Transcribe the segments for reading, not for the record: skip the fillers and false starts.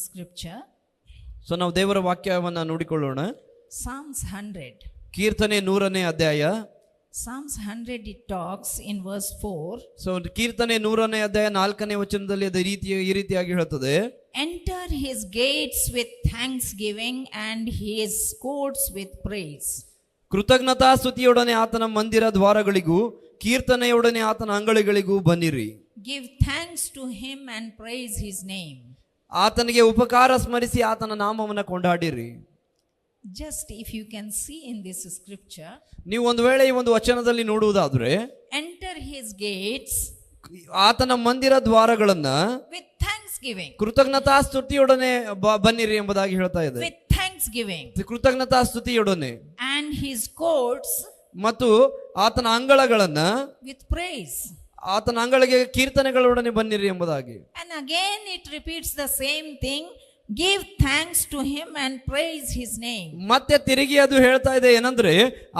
scripture. So ನಾವು ದೇವರ ವಾಕ್ಯವನ್ನ ನೋಡಿಕೊಳ್ಳೋಣ. Psalms 100. ಕೀರ್ತನೆ 100ನೇ ಅಧ್ಯಾಯ. Psalms 100 it talks in verse 4. So ಕೀರ್ತನೆ 100ನೇ ಅಧ್ಯಾಯ 4ನೇ ವಚನದಲ್ಲಿ ಅದು ಈ ರೀತಿಯಾಗಿ ಹೇಳುತ್ತದೆ. Enter his gates with thanksgiving and his courts with praise. ಕೃತಜ್ಞತಾ ಸ್ತುತಿಯೊಡನೆ ಆತನ ಮಂದಿರ ದ್ವಾರಗಳಿಗೂ ಕೀರ್ತನೆಯೊಡನೆ ಆತನ ಅಂಗಳಿಗಳಿಗೂ ಬನ್ನಿರಿ. Give thanks to him and praise his name. ಆತನಿಗೆ ಉಪಕಾರ ಸ್ಮರಿಸಿ ಆತನ ನಾಮವನ್ನು ಕೊಂಡಾಡಿರಿ. Just if you can see in this scripture, ನೀವು ಒಂದು ವೇಳೆ ಈ ಒಂದು ವಚನದಲ್ಲಿ ನೋಡುವುದಾದ್ರೆ, enter his gates ಆತನ ಮಂದಿರ ದ್ವಾರಗಳನ್ನ with thanksgiving. ಕೃತಜ್ಞತಾ ಸ್ತುತಿಯೊಡನೆ ಬನ್ನಿರಿ ಎಂಬುದಾಗಿ ಹೇಳ್ತಾ ಇದೆ. With thanksgiving. ಕೃತಜ್ಞತಾ ಸ್ತುತಿಯೊಡನೆ And his courts ಮತ್ತು ಆತನ ಅಂಗಳಗಳನ್ನ with praise. ಆತನ ಅಂಗಳಿಗೆ ಕೀರ್ತನೆಗಳೊಡನೆ ಬನ್ನಿರಿ ಎಂಬುದಾಗಿ. And again it repeats the same thing. Give thanks to him and praise his name. ಮತ್ತೆ ತಿರುಗಿ ಅದು ಹೇಳ್ತಾ ಇದೆ ಏನಂದ್ರೆ,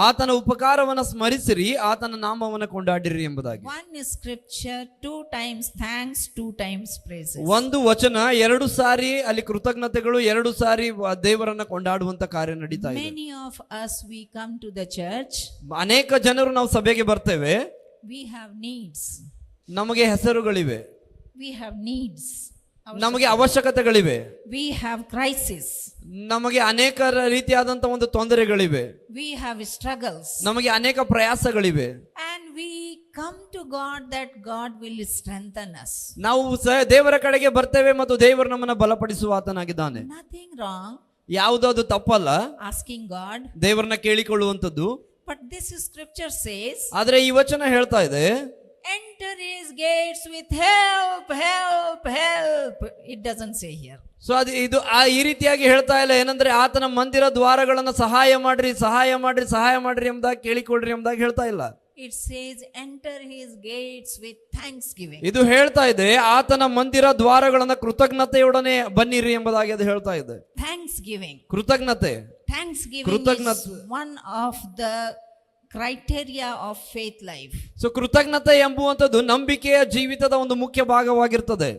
ಆತನ ಉಪಕಾರವನ್ನ ಸ್ಮರಿಸಿರಿ, ಆತನ ನಾಮವನ್ನ ಕೊಂಡಾಡಿರಿ ಎಂಬುದಾಗಿ. One scripture, 2 times thanks, 2 times praises. ಒಂದು ವಚನ 2 ಸಾರಿ ಅಲ್ಲಿ ಕೃತಜ್ಞತೆಗಳು, 2 ಸಾರಿ ದೇವರನ್ನ ಕೊಂಡಾಡುವಂತ ಕಾರ್ಯ ನಡೀತಾ ಇದೆ. Many of us we come to the church. ಅನೇಕ ಜನರು ನಾವು ಸಭೆಗೆ ಬರ್ತೇವೆ. We have needs. ನಮಗೆ ಹೆಸರುಗಳಿವೆ, We have needs. ನಮಗೆ ಅವಶ್ಯಕತೆಗಳಿವೆ, We have crisis. ನಮಗೆ ಅನೇಕ ರೀತಿಯಾದಂತ ಒಂದು ತೊಂದರೆಗಳಿವೆ, We have struggles. ನಮಗೆ ಅನೇಕ ಪ್ರಯಾಸಗಳಿವೆ. And we come to God that God will strengthen us. ನಾವು ದೇವರ ಕಡೆಗೆ ಬರ್ತೇವೆ ಮತ್ತು ದೇವರು ನಮ್ಮನ್ನ ಬಲಪಡಿಸುವ ಆತನಾಗಿದ್ದಾನೆ. Nothing wrong ಯಾವುದೋ ಅದು ತಪ್ಪಲ್ಲ asking God. ದೇವರನ್ನ ಕೇಳಿಕೊಳ್ಳುವಂಥದ್ದು. But this scripture says, ಆದ್ರೆ ಈ ವಚನ ಹೇಳ್ತಾ ಇದೆ, enter his gates with help, help, help. It doesn't say here. So ಅದು ಇದು ಈ ರೀತಿಯಾಗಿ ಹೇಳ್ತಾ ಇಲ್ಲ. ಏನಂದ್ರೆ ಆತನ ಮಂದಿರ ದ್ವಾರಗಳನ್ನ ಸಹಾಯ ಮಾಡ್ರಿ, ಸಹಾಯ ಮಾಡ್ರಿ, ಸಹಾಯ ಮಾಡ್ರಿ ಎಂಬುದಾಗಿ ಕೇಳಿಕೊಡ್ರಿ ಎಂಬುದಾಗಿ ಹೇಳ್ತಾ ಇಲ್ಲ. It says enter his gates with thanksgiving. ಇದು ಹೇಳ್ತಾ ಇದೆ ಆತನ ಮಂದಿರ ದ್ವಾರಗಳನ್ನ ಕೃತಜ್ಞತೆಯೊಡನೆ ಬನ್ನಿರಿ ಎಂಬುದಾಗಿ ಅದು ಹೇಳ್ತಾ ಇದೆ. Thanksgiving. ಕೃತಜ್ಞತೆ. Thanksgiving is one of the criteria of faith life. So ಕೃತಜ್ಞತೆ ಎಂಬುವಂಥದ್ದು ನಂಬಿಕೆಯ ಜೀವಿತದ ಒಂದು ಮುಖ್ಯ ಭಾಗವಾಗಿರ್ತದೆ.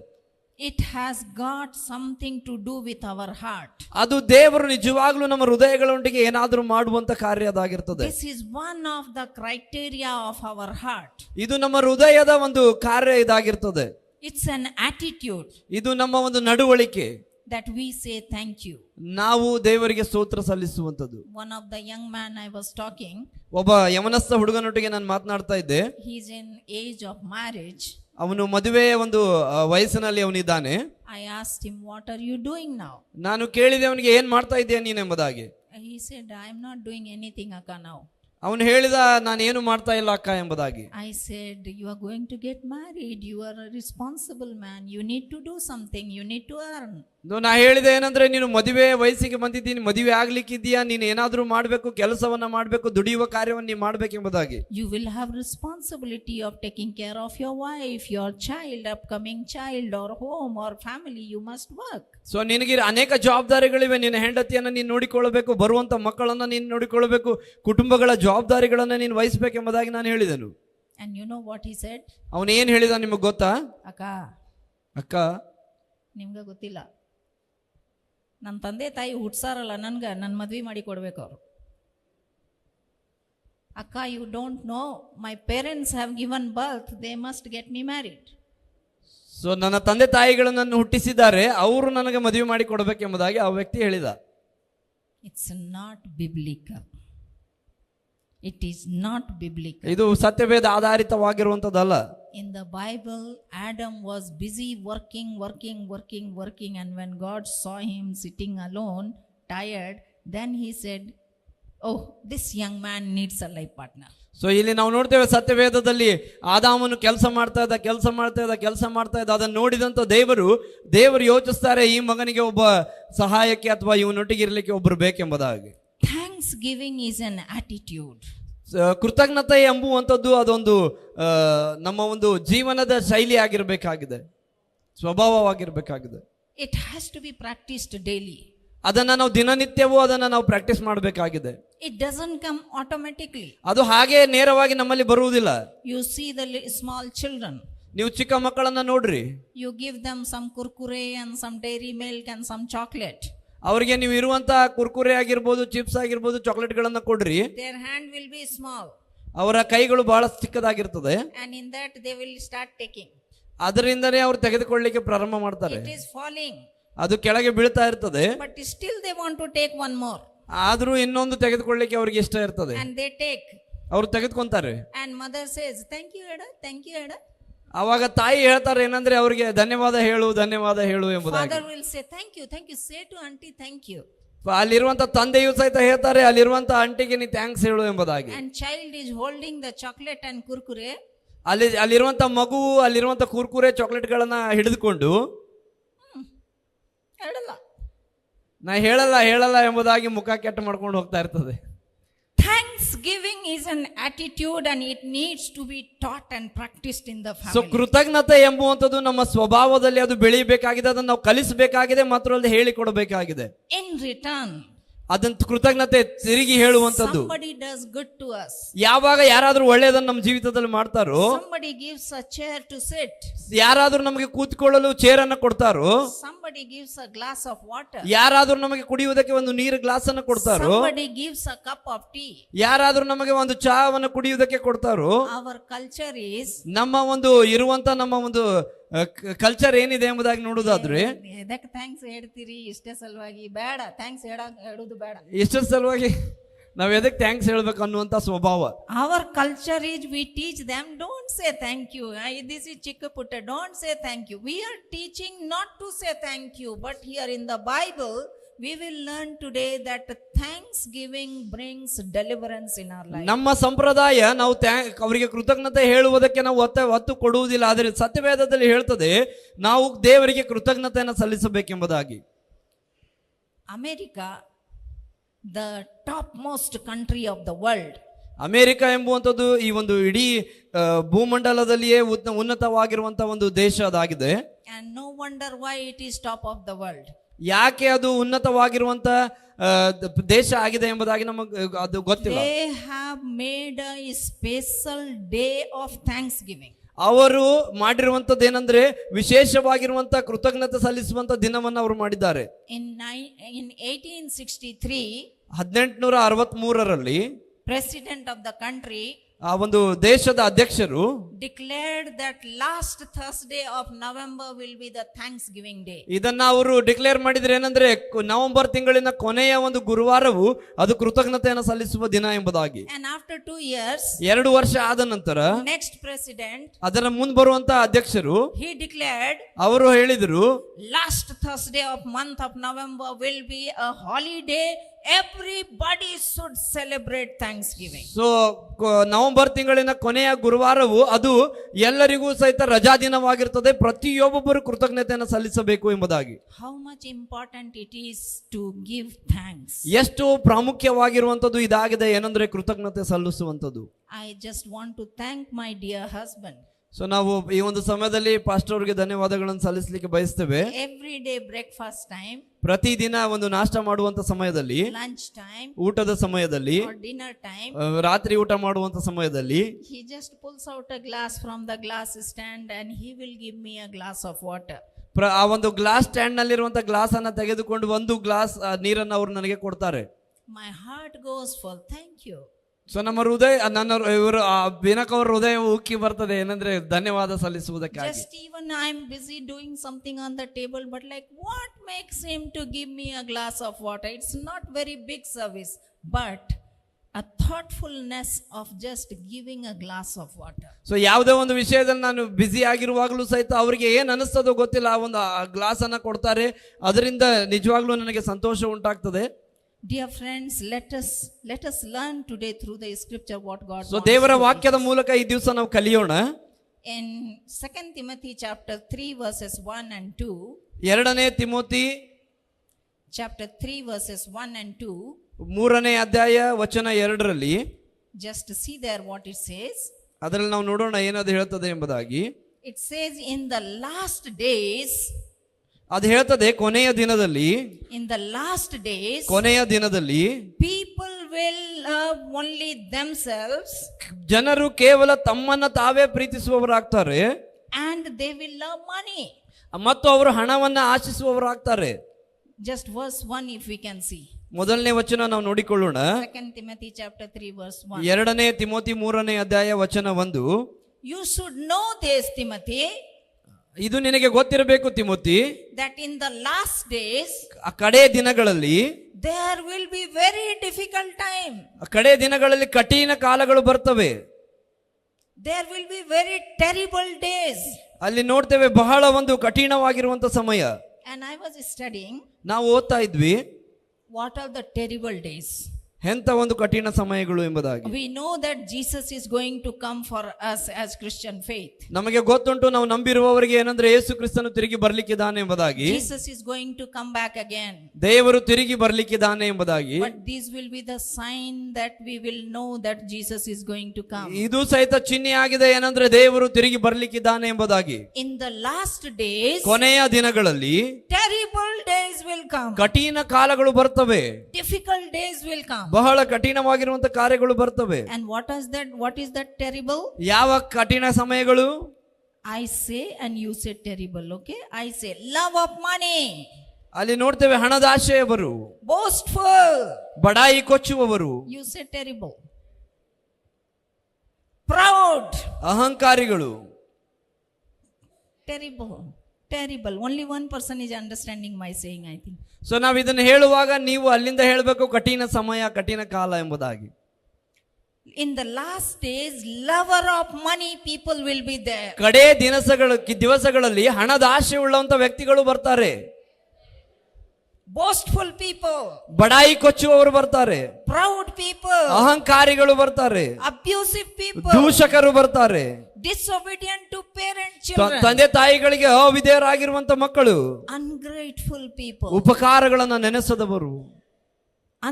It has got something to do with our heart. ಅದು ದೇವರು ನಿಜವಾಗ್ಲೂ ನಮ್ಮ ಹೃದಯಗಳೊಂದಿಗೆ ಏನಾದರೂ ಮಾಡುವಂತ ಕಾರ್ಯ ಅದಾಗಿರ್ತದೆ. This is one of the criteria of our heart. ಇದು ನಮ್ಮ ಹೃದಯದ ಒಂದು ಕಾರ್ಯ ಇದಾಗಿರ್ತದೆ. It's an attitude. ಇದು ನಮ್ಮ ಒಂದು ನಡವಳಿಕೆ. That we say thank you. ನಾವು ದೇವರಿಗೆ ಸ್ತೋತ್ರ ಸಲ್ಲಿಸುವಂತದ್ದು. One of the young man I was talking. ಒಬ್ಬ ಯವನಸ್ಥ ಹುಡುಗನೊಟ್ಟಿಗೆ ನಾನು ಮಾತನಾಡ್ತಾ ಇದ್ದೆ. He is in age of marriage. ಅವನು ಮದುವೆಯ ಒಂದು ವಯಸ್ಸಿನಲ್ಲಿ ಅವನಿದ್ದಾನೆ. I asked him, what are you doing now? ನಾನು ಕೇಳಿದೆ ಅವನಿಗೆ ಏನ್ ಮಾಡ್ತಾ ಇದ್ದೀಯ ನೀನು ಎಂಬುದಾಗಿ. He said, I am not doing anything akka now. ಅವನು ಹೇಳಿದ ನಾನು ಏನು ಮಾಡ್ತಾ ಇಲ್ಲ ಅಕ್ಕ ಎಂಬುದಾಗಿ. I said, you are going to get married, you are a responsible man, you need to do something, you need to earn. ನಾ ಹೇಳಿದೆ ಏನಂದ್ರೆ, ನೀನು ಮದುವೆ ವಯಸ್ಸಿಗೆ ಬಂದಿದ್ದೀನಿ, ಮದುವೆ ಆಗ್ಲಿಕ್ಕಿದ್ದೀಯಾ, ನೀನು ಏನಾದ್ರೂ ಮಾಡ್ಬೇಕು, ಕೆಲಸವನ್ನ ಮಾಡ್ಬೇಕು, ದುಡಿಯುವ ಕಾರ್ಯವನ್ನ ನೀನು ಮಾಡ್ಬೇಕೆಂಬುದಾಗಿ. You will have responsibility of taking care of your wife, your child, upcoming child, or home or family. You must work. So ನಿನಗೆ ಅನೇಕ ಜವಾಬ್ದಾರಿಗಳಿವೆ. ನಿನ್ನ ಹೆಂಡತಿಯನ್ನ ನೀನು ನೋಡಿಕೊಳ್ಳಬೇಕು, ಬರುವಂತ ಮಕ್ಕಳನ್ನ ನೀನು ನೋಡಿಕೊಳ್ಳಬೇಕು, ಕುಟುಂಬಗಳ ಜವಾಬ್ದಾರಿಗಳನ್ನ ನೀನು ವಹಿಸಬೇಕೆಂಬುದಾಗಿ ನಾನು ಹೇಳಿದೆನು. And you know what he said? ಅವನು ಏನ್ ಹೇಳಿದ ನಿಮಗೆ ಗೊತ್ತಾ? ಅಕ್ಕ ನಿಮ್ಗೆ ಗೊತ್ತಿಲ್ಲ, ನನ್ನ ತಂದೆ ತಾಯಿ ಹುಟ್ಸಾರಲ್ಲ ನನ್ಗೆ, ನನ್ನ ಮದ್ವೆ ಮಾಡಿ ಕೊಡ್ಬೇಕು ಅವರು. ಅಕ್ಕ, you don't know, my parents have given birth, they must get me married. So ನನ್ನ ತಂದೆ ತಾಯಿಗಳು ನನ್ನ ಹುಟ್ಟಿಸಿದ್ದಾರೆ, ಅವರು ನನಗೆ ಮದುವೆ ಮಾಡಿ ಕೊಡಬೇಕೆಂಬುದಾಗಿ ಆ ವ್ಯಕ್ತಿ ಹೇಳಿದ. It's not biblical. It is not biblical. ಇದು ಸತ್ಯವೇದ ಆಧಾರಿತವಾಗಿರುವಂತದ್ದಲ್ಲ. In the Bible, Adam was busy working, and when God saw him sitting alone, tired, then he said, oh, this young man needs a life partner. So ಇಲ್ಲಿ ನಾವು ನೋಡ್ತೇವೆ ಸತ್ಯವೇದದಲ್ಲಿ ಆದಾಮನು ಕೆಲಸ ಮಾಡ್ತಾ ಇದ್ದ ಅದನ್ನು ನೋಡಿದಂತ ದೇವರು ಯೋಚಿಸ್ತಾರೆ, ಈ ಮಗನಿಗೆ ಒಬ್ಬ ಸಹಾಯಕ್ಕೆ ಅಥವಾ ಇವನೊಟ್ಟಿಗೆ ಇರಲಿಕ್ಕೆ ಒಬ್ಬರು ಬೇಕೆಂಬುದಾಗಿ. Thanksgiving is an attitude. ಕೃತಜ್ಞತೆ ಎಂಬುವಂಥದ್ದು ಅದೊಂದು ನಮ್ಮ ಒಂದು ಜೀವನದ ಶೈಲಿ ಆಗಿರಬೇಕಾಗಿದೆ, ಸ್ವಭಾವವಾಗಿರಬೇಕಾಗಿದೆ. It has to be practiced daily. ಅದನ್ನ ನಾವು ದಿನನಿತ್ಯವೂ ಅದನ್ನ ನಾವು ಪ್ರಾಕ್ಟೀಸ್ ಮಾಡಬೇಕಾಗಿದೆ. It doesn't come automatically. ಅದು ಹಾಗೆ ನೇರವಾಗಿ ನಮ್ಮಲ್ಲಿ ಬರುವುದಿಲ್ಲ. You see the small children. ನೀವು ಚಿಕ್ಕ ಮಕ್ಕಳನ್ನ ನೋಡ್ರಿ, You give them some kurkure and some dairy milk and some chocolate. ಅವರಿಗೆ ನೀವು ಇರುವಂತ ಕುರ್ಕುರೆ ಆಗಿರ್ಬೋದು, ಚಿಪ್ಸ್ ಆಗಿರ್ಬೋದು, ಚಾಕ್ಲೇಟ್ಗಳನ್ನ ಕೊಡ್ರಿ. Their hand will be small. ಅವರ ಕೈಗಳು ಬಹಳ ಚಿಕ್ಕದಾಗಿರ್ತದೆ. And in that they will start taking. ಅದರಿಂದನೇ ಅವ್ರು ತೆಗೆದುಕೊಳ್ಳಿಕ್ಕೆ ಪ್ರಾರಂಭ ಮಾಡ್ತಾರೆ. It is falling. ಅದು ಕೆಳಗೆ ಬೀಳ್ತಾ ಇರ್ತದೆ. But still they want to take one more. ಆದ್ರೂ ಇನ್ನೊಂದು ತೆಗೆದುಕೊಳ್ಳಿಕ್ಕೆ ಅವ್ರಿಗೆ ಇಷ್ಟ ಇರ್ತದೆ. And they take. ಅವ್ರು ತೆಗೆದುಕೊಂತಾರೆ. And mother says, thank you, Eda. Thank you, Eda. ಅವಾಗ ತಾಯಿ ಹೇಳ್ತಾರೆ ಏನಂದ್ರೆ ಅವ್ರಿಗೆ ಧನ್ಯವಾದ ಹೇಳು, ಧನ್ಯವಾದ ಹೇಳು ಎಂಬುದಾಗಿ. Father will say, thank you, thank you. Say to auntie, thank you. ಅಲ್ಲಿರುವಂತ ತಂದೆಯು ಸಹಿತ ಹೇಳ್ತಾರೆ, ಅಲ್ಲಿರುವಂತ ಆಂಟಿಗೆ ನೀ ಥ್ಯಾಂಕ್ಸ್ ಹೇಳು ಎಂಬುದಾಗಿ. And child is holding the chocolate and kurkure. ಅಲ್ಲಿರುವಂತ ಮಗುವು ಅಲ್ಲಿರುವಂತ ಕುರ್ಕುರೆ ಚಾಕ್ಲೇಟ್ಗಳನ್ನ ಹಿಡಿದುಕೊಂಡು ನಾ ಹೇಳಲ್ಲ ಎಂಬುದಾಗಿ ಮುಖ ಕೆಟ್ಟ ಮಾಡ್ಕೊಂಡು ಹೋಗ್ತಾ ಇರ್ತದೆ. Thanksgiving is an attitude and it needs to be taught and practiced in the so family. ಕೃತಜ್ಞತೆ ಎಂಬುವಂಥದ್ದು ನಮ್ಮ ಸ್ವಭಾವದಲ್ಲಿ ಅದು ಬೆಳೆಯಬೇಕಾಗಿದೆ, ಅದನ್ನು ನಾವು ಕಲಿಸಬೇಕಾಗಿದೆ, ಮಾತ್ರ ಅಲ್ಲದೆ ಹೇಳಿಕೊಡಬೇಕಾಗಿದೆ. In return, ಅದನ್ನ ಕೃತಜ್ಞತೆ ತಿರುಗಿ ಹೇಳುವಂಥದ್ದು. somebody does good to us. ಯಾವಾಗ ಯಾರಾದ್ರೂ ಒಳ್ಳೆಯದನ್ನು ನಮ್ಮ ಜೀವಿತದಲ್ಲಿ ಮಾಡ್ತಾರೋ, Somebody gives a chair to sit. ಯಾರಾದ್ರೂ ನಮಗೆ ಕೂತ್ಕೊಳ್ಳಲು ಚೇರ್ ಅನ್ನ ಕೊಡ್ತಾರೋ, Somebody gives a glass of water. ಯಾರಾದ್ರೂ ನಮಗೆ ಕುಡಿಯುವುದಕ್ಕೆ ಒಂದು ನೀರು ಗ್ಲಾಸ್ ಅನ್ನು ಕೊಡ್ತಾರೋ, Somebody gives a cup of tea. ಯಾರಾದ್ರೂ ನಮಗೆ ಒಂದು ಚಹಾವನ್ನು ಕುಡಿಯುವುದಕ್ಕೆ ಕೊಡ್ತಾರೋ, Our culture is ನಮ್ಮ ಒಂದು ಇರುವಂತ ನಮ್ಮ ಒಂದು ಕಲ್ಚರ್ ಏನಿದೆ ಎಂಬುದಾಗಿ ನೋಡುವುದಾದ್ರೆ, ಇದಕ್ಕೆ ಥ್ಯಾಂಕ್ಸ್ ಹೇಳ್ತೀರಿ ಇಷ್ಟೇ ಸಲುವಾಗಿ, ಬೇಡ ಥ್ಯಾಂಕ್ಸ್ ಹೇಳೋದು ಬೇಡ, ಎಷ್ಟರ ಸಲುವಾಗಿ ನಾವ್ ಎದಕ್ಕೆ ಥ್ಯಾಂಕ್ಸ್ ಹೇಳ್ಬೇಕು ಅನ್ನುವಂತ ಸ್ವಭಾವ. Our culture is we teach them don't say thank you. This is chikka putta, don't say thank you. We are teaching not to say thank you, but here in the Bible we will learn today that thanksgiving brings deliverance in our life. ನಮ್ಮ ಸಂಪ್ರದಾಯ ನಾವು ಅವರಿಗೆ ಕೃತಜ್ಞತೆ ಹೇಳುವುದಕ್ಕೆ ನಾವು ಒತ್ತು ಕೊಡುವುದಿಲ್ಲ, ಆದರೆ ಸತ್ಯವೇದದಲ್ಲಿ ಹೇಳ್ತದೆ ನಾವು ದೇವರಿಗೆ ಕೃತಜ್ಞತೆಯನ್ನು ಸಲ್ಲಿಸಬೇಕೆಂಬುದಾಗಿ. America, the topmost country of the world. America ಎಂಬುವಂಥದ್ದು ಈ ಒಂದು ಇಡೀ ಭೂಮಂಡಲದಲ್ಲಿಯೇ ಉನ್ನತವಾಗಿರುವಂತಹ ಒಂದು ದೇಶ ಅದಾಗಿದೆ. And no wonder why it is top of the world. ಯಾಕೆ ಅದು ಉನ್ನತವಾಗಿರುವಂತ ದೇಶ ಆಗಿದೆ ಎಂಬುದಾಗಿ ನಮಗೆ ಅದು ಗೊತ್ತಿಲ್ಲ. They have made a special day of thanksgiving. ಅವರು ಮಾಡಿರುವಂತದ್ದು ಏನಂದ್ರೆ ವಿಶೇಷವಾಗಿರುವಂತ ಕೃತಜ್ಞತೆ ಸಲ್ಲಿಸುವಂತ ದಿನವನ್ನು ಅವರು ಮಾಡಿದ್ದಾರೆ. In 1863, 1863ರಲ್ಲಿ president of the country ಆ ಒಂದು ದೇಶದ ಅಧ್ಯಕ್ಷರು declared that last Thursday of November will be the Thanksgiving Day. ಇದನ್ನ ಅವರು ಡಿಕ್ಲೇರ್ ಮಾಡಿದ್ರೆ ಏನಂದ್ರೆ ನವೆಂಬರ್ ತಿಂಗಳಿನ ಕೊನೆಯ ಒಂದು ಗುರುವಾರವು ಅದು ಕೃತಜ್ಞತೆಯನ್ನು ಸಲ್ಲಿಸುವ ದಿನ ಎಂಬುದಾಗಿ. And after 2 years, 2 ವರ್ಷ ಆದ ನಂತರ next president, ಅದರ ಮುಂದೆ ಬರುವಂತ ಅಧ್ಯಕ್ಷರು he declared ಅವರು ಹೇಳಿದ್ರು, last Thursday of month of November will be a holiday. Everybody should celebrate Thanksgiving. So November ತಿಂಗಳಿನ ಕೊನೆಯ ಗುರುವಾರವು ಅದು ಎಲ್ಲರಿಗೂ ಸಹಿತ ರಜಾ ದಿನವಾಗಿರ್ತದೆ, ಪ್ರತಿಯೊಬ್ಬೊಬ್ಬರು ಕೃತಜ್ಞತೆಯನ್ನು ಸಲ್ಲಿಸಬೇಕು ಎಂಬುದಾಗಿ. How much important it is to give thanks. ಎಷ್ಟು ಪ್ರಾಮುಖ್ಯವಾಗಿರುವಂತದ್ದು ಇದಾಗಿದೆ ಏನಂದ್ರೆ ಕೃತಜ್ಞತೆ ಸಲ್ಲಿಸುವಂತದ್ದು. I just want to thank my dear husband. So ನಾವು ಈ ಒಂದು ಸಮಯದಲ್ಲಿ ಪಾಸ್ಟರ್ ಅವರಿಗೆ ಧನ್ಯವಾದಗಳನ್ನು ಸಲ್ಲಿಸಲಿಕ್ಕೆ ಬಯಸ್ತೇವೆ. Every day breakfast time, ಪ್ರತಿದಿನ ಒಂದು ನಾಷ್ಟ ಮಾಡುವಂತ ಸಮಯದಲ್ಲಿ, lunch time, ಊಟದ ಸಮಯದಲ್ಲಿ, or dinner time, ರಾತ್ರಿ ಊಟ ಮಾಡುವಂತ ಸಮಯದಲ್ಲಿ he just pulls out a glass from the glass stand and he will give me a glass of water. ಆ ಒಂದು ಗ್ಲಾಸ್ ಸ್ಟ್ಯಾಂಡ್ ನಲ್ಲಿರುವಂತ ಗ್ಲಾಸ್ ಅನ್ನ ತೆಗೆದುಕೊಂಡು ಒಂದು ಗ್ಲಾಸ್ ನೀರನ್ನು ಅವರು ನನಗೆ ಕೊಡ್ತಾರೆ. My heart goes full. Thank you. So ನಮ್ಮ ಹೃದಯ ಇವರು ಬಿನಕ್ ಅವರ ಹೃದಯ ಉಕ್ಕಿ ಬರ್ತದೆ ಏನಂದ್ರೆ ಧನ್ಯವಾದ ಸಲ್ಲಿಸುವುದಕ್ಕಾಗಿ. Just even I'm busy doing something on the table, but like what makes him to give me a glass of water? It's not very big service, but a thoughtfulness of just giving a glass of water. So ಯಾವುದೇ ಒಂದು ವಿಷಯದಲ್ಲಿ ನಾನು busy ಆಗಿರುವಾಗಲೂ ಸಹಿತ ಅವರಿಗೆ ಏನ್ ಅನಿಸ್ತದೋ ಗೊತ್ತಿಲ್ಲ, ಆ ಒಂದು ಗ್ಲಾಸ್ ಅನ್ನ ಕೊಡ್ತಾರೆ, ಅದರಿಂದ ನಿಜವಾಗ್ಲೂ ನನಗೆ ಸಂತೋಷ ಉಂಟಾಗ್ತದೆ. Dear friends, let us learn today through the scripture what God so wants ದೇವರ to ವಾಕ್ಯದ ಮೂಲಕ ಈ ದಿವಸ ನಾವು ಕಲಿಯೋಣ. In 2 Timothy chapter 3 verses 1 and 2, 2 Timothy chapter 3 verses 1 and 2, 3ನೇ ಅಧ್ಯಾಯ ವಚನ 2ರಲ್ಲಿ just see there what it says. ಅದರಲ್ಲಿ ನಾವು ನೋಡೋಣ ಏನದು ಹೇಳ್ತದೆ ಎಂಬುದಾಗಿ. It says in the last days, ಅದು ಹೇಳ್ತದೆ ಕೊನೆಯ ದಿನದಲ್ಲಿ, in the last days, ಕೊನೆಯ ದಿನದಲ್ಲಿ people will love only themselves, ಜನರು ಕೇವಲ ತಮ್ಮನ್ನ ತಾವೇ ಪ್ರೀತಿಸುವವರಾಗ್ತಾರೆ, and they will love money. ಮತ್ತು ಅವರು ಹಣವನ್ನ ಆಶಿಸುವವರಾಗ್ತಾರೆ. Just verse 1 if we can see. ಮೊದಲನೇ ವಚನ ನಾವು ನೋಡಿಕೊಳ್ಳೋಣ. 2 Timothy chapter 3 verse 1. 2 ತಿಮೋತಿ 3ನೇ ಅಧ್ಯಾಯ ವಚನ 1. You should know this, Timothy, ಇದು ನಿನಗೆ ಗೊತ್ತಿರಬೇಕು Timothy, that in the last days ಆ ಕಡೆ ದಿನಗಳಲ್ಲಿ there will be very difficult time. ಆ ಕಡೆ ದಿನಗಳಲ್ಲಿ ಕಠಿಣ ಕಾಲಗಳು ಬರ್ತವೆ. There will be very terrible days. ಅಲ್ಲಿ ನೋಡ್ತೇವೆ ಬಹಳ ಒಂದು ಕಠಿಣವಾಗಿರುವಂತ ಸಮಯ. And I was studying ನಾವು ಓದ್ತಾ ಇದ್ವಿ what are the terrible days. ಎಂತ ಒಂದು ಕಠಿಣ ಸಮಯಗಳು ಎಂಬುದಾಗಿ. We know that Jesus is going to come for us as Christian faith. ನಮಗೆ ಗೊತ್ತುಂಟು ನಾವು ನಂಬಿರುವವರಿಗೆ ಏನಂದ್ರೆ ಯೇಸು ಕ್ರಿಸ್ತನು ತಿರುಗಿ ಬರ್ಲಿಕ್ಕಿದ್ದಾನೆ ಎಂಬುದಾಗಿ. Jesus is going to come back again. ದೇವರು ತಿರುಗಿ ಬರ್ಲಿಕ್ಕಿದ್ದಾನೆ ಎಂಬುದಾಗಿ. But these will be the sign that we will know that Jesus is going to come. ಇದು ಸಹಿತ ಚಿಹ್ನೆ ಆಗಿದೆ ಏನಂದ್ರೆ ದೇವರು ತಿರುಗಿ ಬರ್ಲಿಕ್ಕಿದ್ದಾನೆ ಎಂಬುದಾಗಿ. In the last days ಕೊನೆಯ ದಿನಗಳಲ್ಲಿ terrible days will come. ಕಠಿಣ ಕಾಲಗಳು ಬರ್ತವೆ. Difficult days will come. ಬಹಳ ಕಠಿಣವಾಗಿರುವಂತ ಕಾರ್ಯಗಳು ಬರ್ತವೆ. And what is that terrible? ಯಾವ ಕಠಿಣ ಸಮಯಗಳು? I say and you say terrible, okay? I say love of money, ಅಲ್ಲಿ ನೋಡ್ತೇವೆ ಹಣದ ಆಶೆಯವರು, boastful, ಬಡಾಯಿ ಕೊಚ್ಚುವವರು. you say terrible. Proud, ಅಹಂಕಾರಿಗಳು. terrible. Only one person is understanding my saying, I think. So ನಾವು ಇದನ್ನು ಹೇಳುವಾಗ ನೀವು ಅಲ್ಲಿಂದ ಹೇಳಬೇಕು ಕಠಿಣ ಸಮಯ, ಕಠಿಣ ಕಾಲ ಎಂಬುದಾಗಿ. In the last days, lover of money people will be there. ಕಡೆ ದಿವಸಗಳಲ್ಲಿ ಹಣದ ಆಶೆ ಉಳ್ಳಂತ ವ್ಯಕ್ತಿಗಳು ಬರ್ತಾರೆ. Boastful people, ಬಡಾಯಿ ಕೊಚ್ಚುವವರು ಬರ್ತಾರೆ. proud people, ಅಹಂಕಾರಿಗಳು ಬರ್ತಾರೆ. abusive people, ದೂಷಕರು ಬರ್ತಾರೆ. disobedient to parents, children, ತಂದೆ ತಾಯಿಗಳಿಗೆ ಅವಿಧೇಯರಾಗಿರುವಂತ ಮಕ್ಕಳು, ungrateful people, ಉಪಕಾರಗಳನ್ನ ನೆನೆಸದವರು,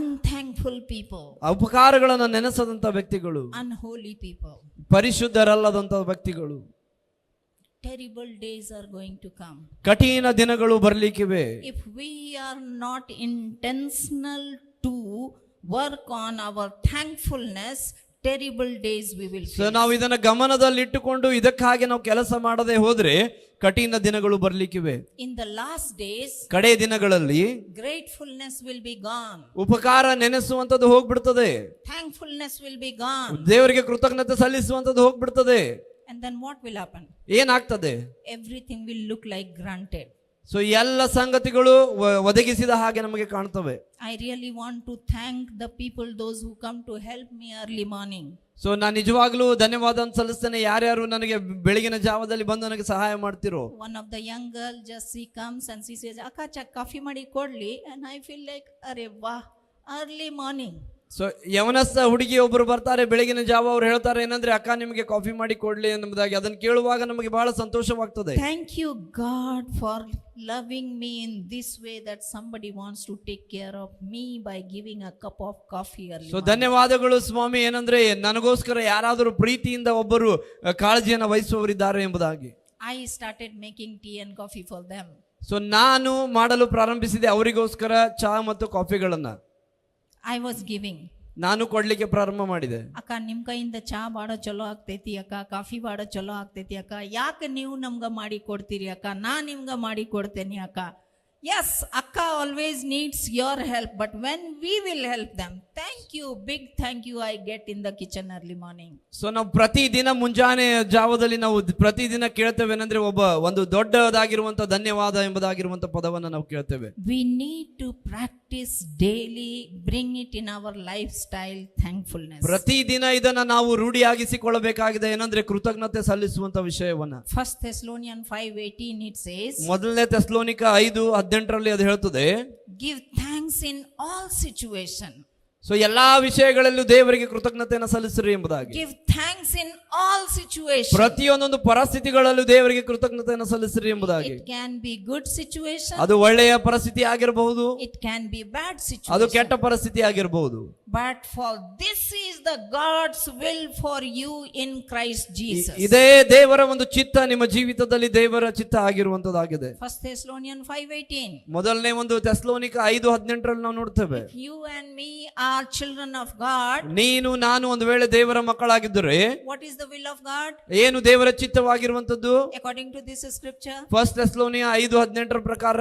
unthankful people, ಉಪಕಾರಗಳನ್ನ ನೆನೆಸದಂತ ವ್ಯಕ್ತಿಗಳು, unholy people. ಪರಿಶುದ್ಧರಲ್ಲದಂತ ವ್ಯಕ್ತಿಗಳು. Terrible days are going to come. ಕಠಿಣ ದಿನಗಳು ಬರ್ಲಿಕ್ಕಿವೆ. If we are not intentional to work on our thankfulness, terrible days we will face. So ನಾವು ಇದನ್ನ ಗಮನದಲ್ಲಿಟ್ಟುಕೊಂಡು ಇದಕ್ಕಾಗಿ ನಾವು ಕೆಲಸ ಮಾಡದೆ ಹೋದ್ರೆ ಕಠಿಣ ದಿನಗಳು ಬರ್ಲಿಕ್ಕಿವೆ. In the last days, ಕಡೆ ದಿನಗಳಲ್ಲಿ gratefulness will be gone. ಉಪಕಾರ ನೆನೆಸುವಂತದ್ದು ಹೋಗ್ಬಿಡ್ತದೆ. Thankfulness will be gone. ದೇವರಿಗೆ ಕೃತಜ್ಞತೆ ಸಲ್ಲಿಸುವಂತದ್ದು ಹೋಗ್ಬಿಡ್ತದೆ. And then what will happen? ಏನಾಗ್ತದೆ? Everything will look like granted. So ಎಲ್ಲ ಸಂಗತಿಗಳು ಒದಗಿಸಿದ ಹಾಗೆ ನಮಗೆ ಕಾಣ್ತವೆ. I really want to thank the people, those who come to help me early morning. So ನಾನು ನಿಜವಾಗ್ಲೂ ಧನ್ಯವಾದ ಸಲ್ಲಿಸ್ತೇನೆ ಯಾರ್ಯಾರು ನನಗೆ ಬೆಳಗಿನ ಜಾವದಲ್ಲಿ ಬಂದು ನನಗೆ ಸಹಾಯ ಮಾಡ್ತಿರೋ. One of the young girl just she comes and she says, "Akka coffee ಮಾಡಿ ಕೊಡ್ಲಿ?" And I feel like, "Arey wah, early morning." So ಯವನಸ್ಥ ಹುಡುಗಿ ಒಬ್ಬರು ಬರ್ತಾರೆ ಬೆಳಗಿನ ಜಾವ, ಅವ್ರು ಹೇಳ್ತಾರೆ ಏನಂದ್ರೆ ಅಕ್ಕ ನಿಮಗೆ ಕಾಫಿ ಮಾಡಿ ಕೊಡ್ಲಿ ಎಂಬುದಾಗಿ. ಅದನ್ನು ಕೇಳುವಾಗ ನಮಗೆ ಬಹಳ ಸಂತೋಷವಾಗ್ತದೆ. Thank you God for loving me in this way that somebody wants to take care of me by giving a cup of coffee early. So ಧನ್ಯವಾದಗಳು ಸ್ವಾಮಿ, ಏನಂದ್ರೆ ನನಗೋಸ್ಕರ ಯಾರಾದರೂ ಪ್ರೀತಿಯಿಂದ ಒಬ್ಬರು ಕಾಳಜಿಯನ್ನು ವಹಿಸುವವರಿದ್ದಾರೆ ಎಂಬುದಾಗಿ. I started making tea and coffee for them. So ನಾನು ಮಾಡಲು ಪ್ರಾರಂಭಿಸಿದೆ ಅವರಿಗೋಸ್ಕರ ಚಹಾ ಮತ್ತು ಕಾಫಿಗಳನ್ನ I was giving. ನಾನು ಕೊಡ್ಲಿಕ್ಕೆ ಪ್ರಾರಂಭ ಮಾಡಿದೆ. ಅಕ್ಕ ನಿಮ್ ಕೈಯಿಂದ ಚಹಾ ಬಾಡ ಚಲೋ ಆಗ್ತೈತಿ ಅಕ್ಕ, ಕಾಫಿ ಬಾಡ ಚಲೋ ಆಗ್ತೈತಿ ಅಕ್ಕ, ಯಾಕೆ ನೀವು ನಮ್ಗೆ ಮಾಡಿ ಕೊಡ್ತೀರಿ ಅಕ್ಕ, ನಾ ನಿಮ್ಗೆ ಮಾಡಿ ಕೊಡ್ತೇನೆ ಅಕ್ಕ. Yes, Akka always needs your help, but when we will help them, thank you, big thank you I get in the kitchen early morning. So ನಾವು ಪ್ರತಿದಿನ ಮುಂಜಾನೆ ಜಾವದಲ್ಲಿ ನಾವು ಪ್ರತಿದಿನ ಕೇಳ್ತೇವೆ ಏನಂದ್ರೆ ಒಂದು ದೊಡ್ಡದಾಗಿರುವಂತ ಧನ್ಯವಾದ ಎಂಬುದಾಗಿರುವಂತ ಪದವನ್ನು ನಾವು ಕೇಳ್ತೇವೆ. We need to practice daily, bring it in our lifestyle, thankfulness. ಪ್ರತಿದಿನ ಇದನ್ನ ನಾವು ರೂಢಿಯಾಗಿಸಿಕೊಳ್ಳಬೇಕಾಗಿದೆ, ಏನಂದ್ರೆ ಕೃತಜ್ಞತೆ ಸಲ್ಲಿಸುವಂತ ವಿಷಯವನ್ನ. 1 Thessalonians 5:18 it says, ಮೊದಲನೇ ಥೆಸಲೋನಿಕ 5:18 ಅದು ಹೇಳ್ತದೆ, give thanks in all situation. So ಎಲ್ಲಾ ವಿಷಯಗಳಲ್ಲೂ ದೇವರಿಗೆ ಕೃತಜ್ಞತೆಯನ್ನು ಸಲ್ಲಿಸಿರಿ ಎಂಬುದಾಗಿ. Give thanks in all situations. ಪ್ರತಿಯೊಂದೊಂದು ಪರಿಸ್ಥಿತಿಗಳಲ್ಲೂ ದೇವರಿಗೆ ಕೃತಜ್ಞತೆಯನ್ನು ಸಲ್ಲಿಸಿರಿ ಎಂಬುದಾಗಿ. It can be good situation. ಅದು ಒಳ್ಳೆಯ ಪರಿಸ್ಥಿತಿ ಆಗಿರಬಹುದು, It can be bad situation. ಅದು ಕೆಟ್ಟ ಪರಿಸ್ಥಿತಿ ಆಗಿರಬಹುದು. But for this is the God's will for you in Christ Jesus. ಇದೇ ದೇವರ ಒಂದು ಚಿತ್ತ ನಿಮ್ಮ ಜೀವಿತದಲ್ಲಿ ದೇವರ ಚಿತ್ತ ಆಗಿರುವಂತದ್ದಾಗಿದೆ. 1 Thessalonians 5:18. ಮೊದಲನೇ ಒಂದು ಥೆಸಲೋನಿಕ 5:18 ನಾವು ನೋಡ್ತೇವೆ. You and me are children of God, ನೀನು ನಾನು ಒಂದು ವೇಳೆ ದೇವರ ಮಕ್ಕಳಾಗಿದ್ದರೆ what is the will of God? ಏನು ದೇವರ ಚಿತ್ತವಾಗಿರುವಂತದ್ದು? According to this scripture, 1 ಥೆಸಲೋನಿಯ 5:18 ಪ್ರಕಾರ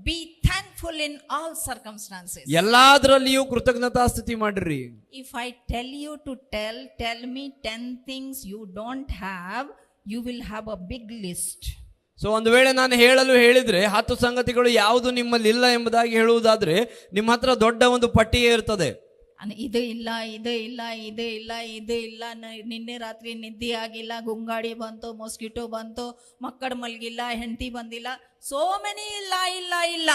be thankful in all circumstances. ಎಲ್ಲಾದ್ರಲ್ಲಿಯೂ ಕೃತಜ್ಞತಾ ಸ್ತುತಿ ಮಾಡಿರಿ. If I tell you to tell me 10 things you don't have, you will have a big list. So ಒಂದು ವೇಳೆ ನಾನು ಹೇಳಿದ್ರೆ 10 ಸಂಗತಿಗಳು ಯಾವುದು ನಿಮ್ಮಲ್ಲಿ ಇಲ್ಲ ಎಂಬುದಾಗಿ ಹೇಳುವುದಾದ್ರೆ ನಿಮ್ಮ ಹತ್ರ ದೊಡ್ಡ ಒಂದು ಪಟ್ಟಿಯೇ ಇರ್ತದೆ. ಇದು ಇಲ್ಲ, ಇದು ಇಲ್ಲ, ಇದು ಇಲ್ಲ, ಇದು ಇಲ್ಲ, ನಿನ್ನೆ ರಾತ್ರಿ ನಿದ್ದೆ ಆಗಿಲ್ಲ, ಗುಂಗಾಡಿ ಬಂತು, ಮೊಸ್ಕಿಟೋ ಬಂತು, ಮಕ್ಕಳು ಮಲಗಿಲ್ಲ, ಹೆಂಡತಿ ಬಂದಿಲ್ಲ, ಸೋ ಮೆನಿ ಇಲ್ಲ ಇಲ್ಲ ಇಲ್ಲ.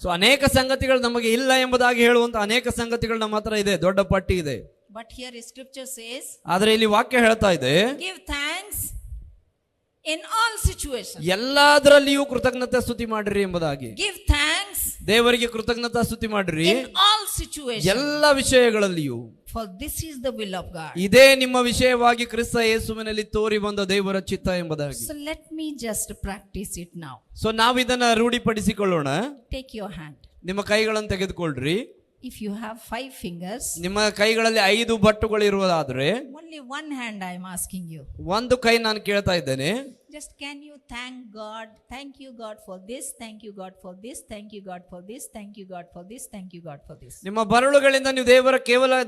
ಸೊ ಅನೇಕ ಸಂಗತಿಗಳು ನಮಗೆ ಇಲ್ಲ ಎಂಬುದಾಗಿ ಹೇಳುವಂತ ಅನೇಕ ಸಂಗತಿಗಳು ನಮ್ಮ ಹತ್ರ ಇದೆ, ದೊಡ್ಡ ಪಟ್ಟಿ ಇದೆ. But here scripture says, ಆದ್ರೆ ಇಲ್ಲಿ ವಾಕ್ಯ ಹೇಳ್ತಾ ಇದೆ, give thanks in all situations. ಎಲ್ಲದರಲ್ಲಿಯೂ ಕೃತಜ್ಞತಾ ಸ್ತುತಿ ಮಾಡಿರಿ ಎಂಬುದಾಗಿ. Give thanks ದೇವರಿಗೆ ಕೃತಜ್ಞತಾ ಸ್ತುತಿ ಮಾಡಿರಿ in all situations. ಎಲ್ಲ ವಿಷಯಗಳಲ್ಲಿಯೂ. For this is the will of God. ಇದೇ ನಿಮ್ಮ ವಿಷಯವಾಗಿ ಕ್ರಿಸ್ತ ಯೇಸುವಿನಲ್ಲಿ ತೋರಿ ಬಂದ ದೇವರ ಚಿತ್ತ ಎಂಬುದಾಗಿ. So let me just practice it now. So ನಾವು ಇದನ್ನ ರೂಢಿಪಡಿಸಿಕೊಳ್ಳೋಣ. Take your hand. ನಿಮ್ಮ ಕೈಗಳನ್ನು ತೆಗೆದುಕೊಳ್ಳ್ರಿ. If you have 5 fingers, ನಿಮ್ಮ ಕೈಗಳಲ್ಲಿ 5 ಬಟ್ಟುಗಳು ಇರುವುದಾದ್ರೆ only one hand I am asking you. ಒಂದು ಕೈ ನಾನು ಕೇಳ್ತಾ ಇದ್ದೇನೆ. Just can you thank God? Thank you God for this. Thank you God for this. Thank you God for this. Thank you God for this. Thank you God for this. ನಿಮ್ಮ ಬರಳುಗಳಿಂದ ನೀವು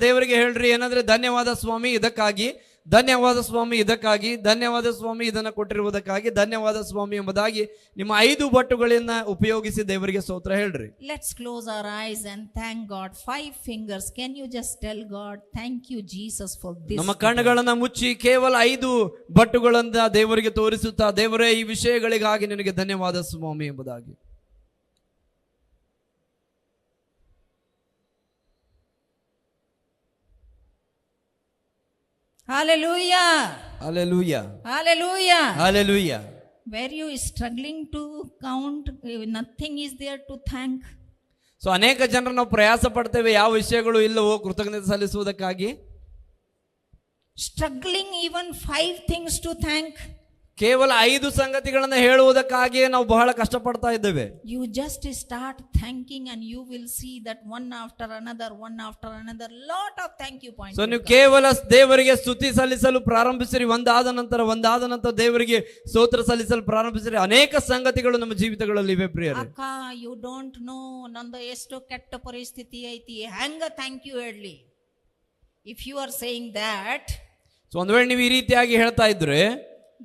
ದೇವರಿಗೆ ಹೇಳ್ರಿ ಏನಂದ್ರೆ, ಧನ್ಯವಾದ ಸ್ವಾಮಿ ಇದಕ್ಕಾಗಿ, ಧನ್ಯವಾದ ಸ್ವಾಮಿ ಇದಕ್ಕಾಗಿ, ಧನ್ಯವಾದ ಸ್ವಾಮಿ ಇದನ್ನ ಕೊಟ್ಟಿರುವುದಕ್ಕಾಗಿ, ಧನ್ಯವಾದ ಸ್ವಾಮಿ ಎಂಬುದಾಗಿ ನಿಮ್ಮ 5 ಬಟ್ಟುಗಳನ್ನ ಉಪಯೋಗಿಸಿ ದೇವರಿಗೆ ಸ್ತೋತ್ರ ಹೇಳ್ರಿ. Let's close our eyes and thank God. 5 fingers. Can you just tell God, thank you Jesus for this? ನಮ್ಮ ಕಣ್ಣುಗಳನ್ನ ಮುಚ್ಚಿ ಕೇವಲ 5 ಬಟ್ಟುಗಳನ್ನ ದೇವರಿಗೆ ತೋರಿಸುತ್ತಾ, ದೇವರೇ ಈ ವಿಷಯಗಳಿಗಾಗಿ ನಿನಗೆ ಧನ್ಯವಾದ ಸ್ವಾಮಿ ಎಂಬುದಾಗಿ. Hallelujah. Hallelujah. Hallelujah. Hallelujah. Were you struggling to count? Nothing is there to thank. So ಅನೇಕ ಜನರು ನಾವು ಪ್ರಯಾಸ ಪಡ್ತೇವೆ, ಯಾವ ವಿಷಯಗಳು ಇಲ್ಲವೋ ಕೃತಜ್ಞತೆ ಸಲ್ಲಿಸುವುದಕ್ಕಾಗಿ. Struggling even 5 things to thank. ಕೇವಲ 5 ಸಂಗತಿಗಳನ್ನ ಹೇಳುವುದಕ್ಕಾಗಿಯೇ ನಾವು ಬಹಳ ಕಷ್ಟಪಡ್ತಾ ಇದ್ದೇವೆ. You just start thanking and you will see that one after another, lot of thank you points. So ನೀವು ಕೇವಲ ದೇವರಿಗೆ ಸ್ತುತಿ ಸಲ್ಲಿಸಲು ಪ್ರಾರಂಭಿಸಿರಿ, ಒಂದಾದ ನಂತರ ದೇವರಿಗೆ ಸ್ತೋತ್ರ ಸಲ್ಲಿಸಲು ಪ್ರಾರಂಭಿಸಿರಿ, ಅನೇಕ ಸಂಗತಿಗಳು ನಮ್ಮ ಜೀವಿತಗಳಲ್ಲಿ ಇವೆ ಪ್ರಿಯರೇ. ಅಕ್ಕ, you don't know ನಂದು ಎಷ್ಟು ಕೆಟ್ಟ ಪರಿಸ್ಥಿತಿ ಐತಿ, ಹೆಂಗ ಥ್ಯಾಂಕ್ ಯು ಹೇಳಲಿ? If you are saying that, so ಒಂದು ವೇಳೆ ನೀವು ಈ ರೀತಿಯಾಗಿ ಹೇಳ್ತಾ ಇದ್ರೆ,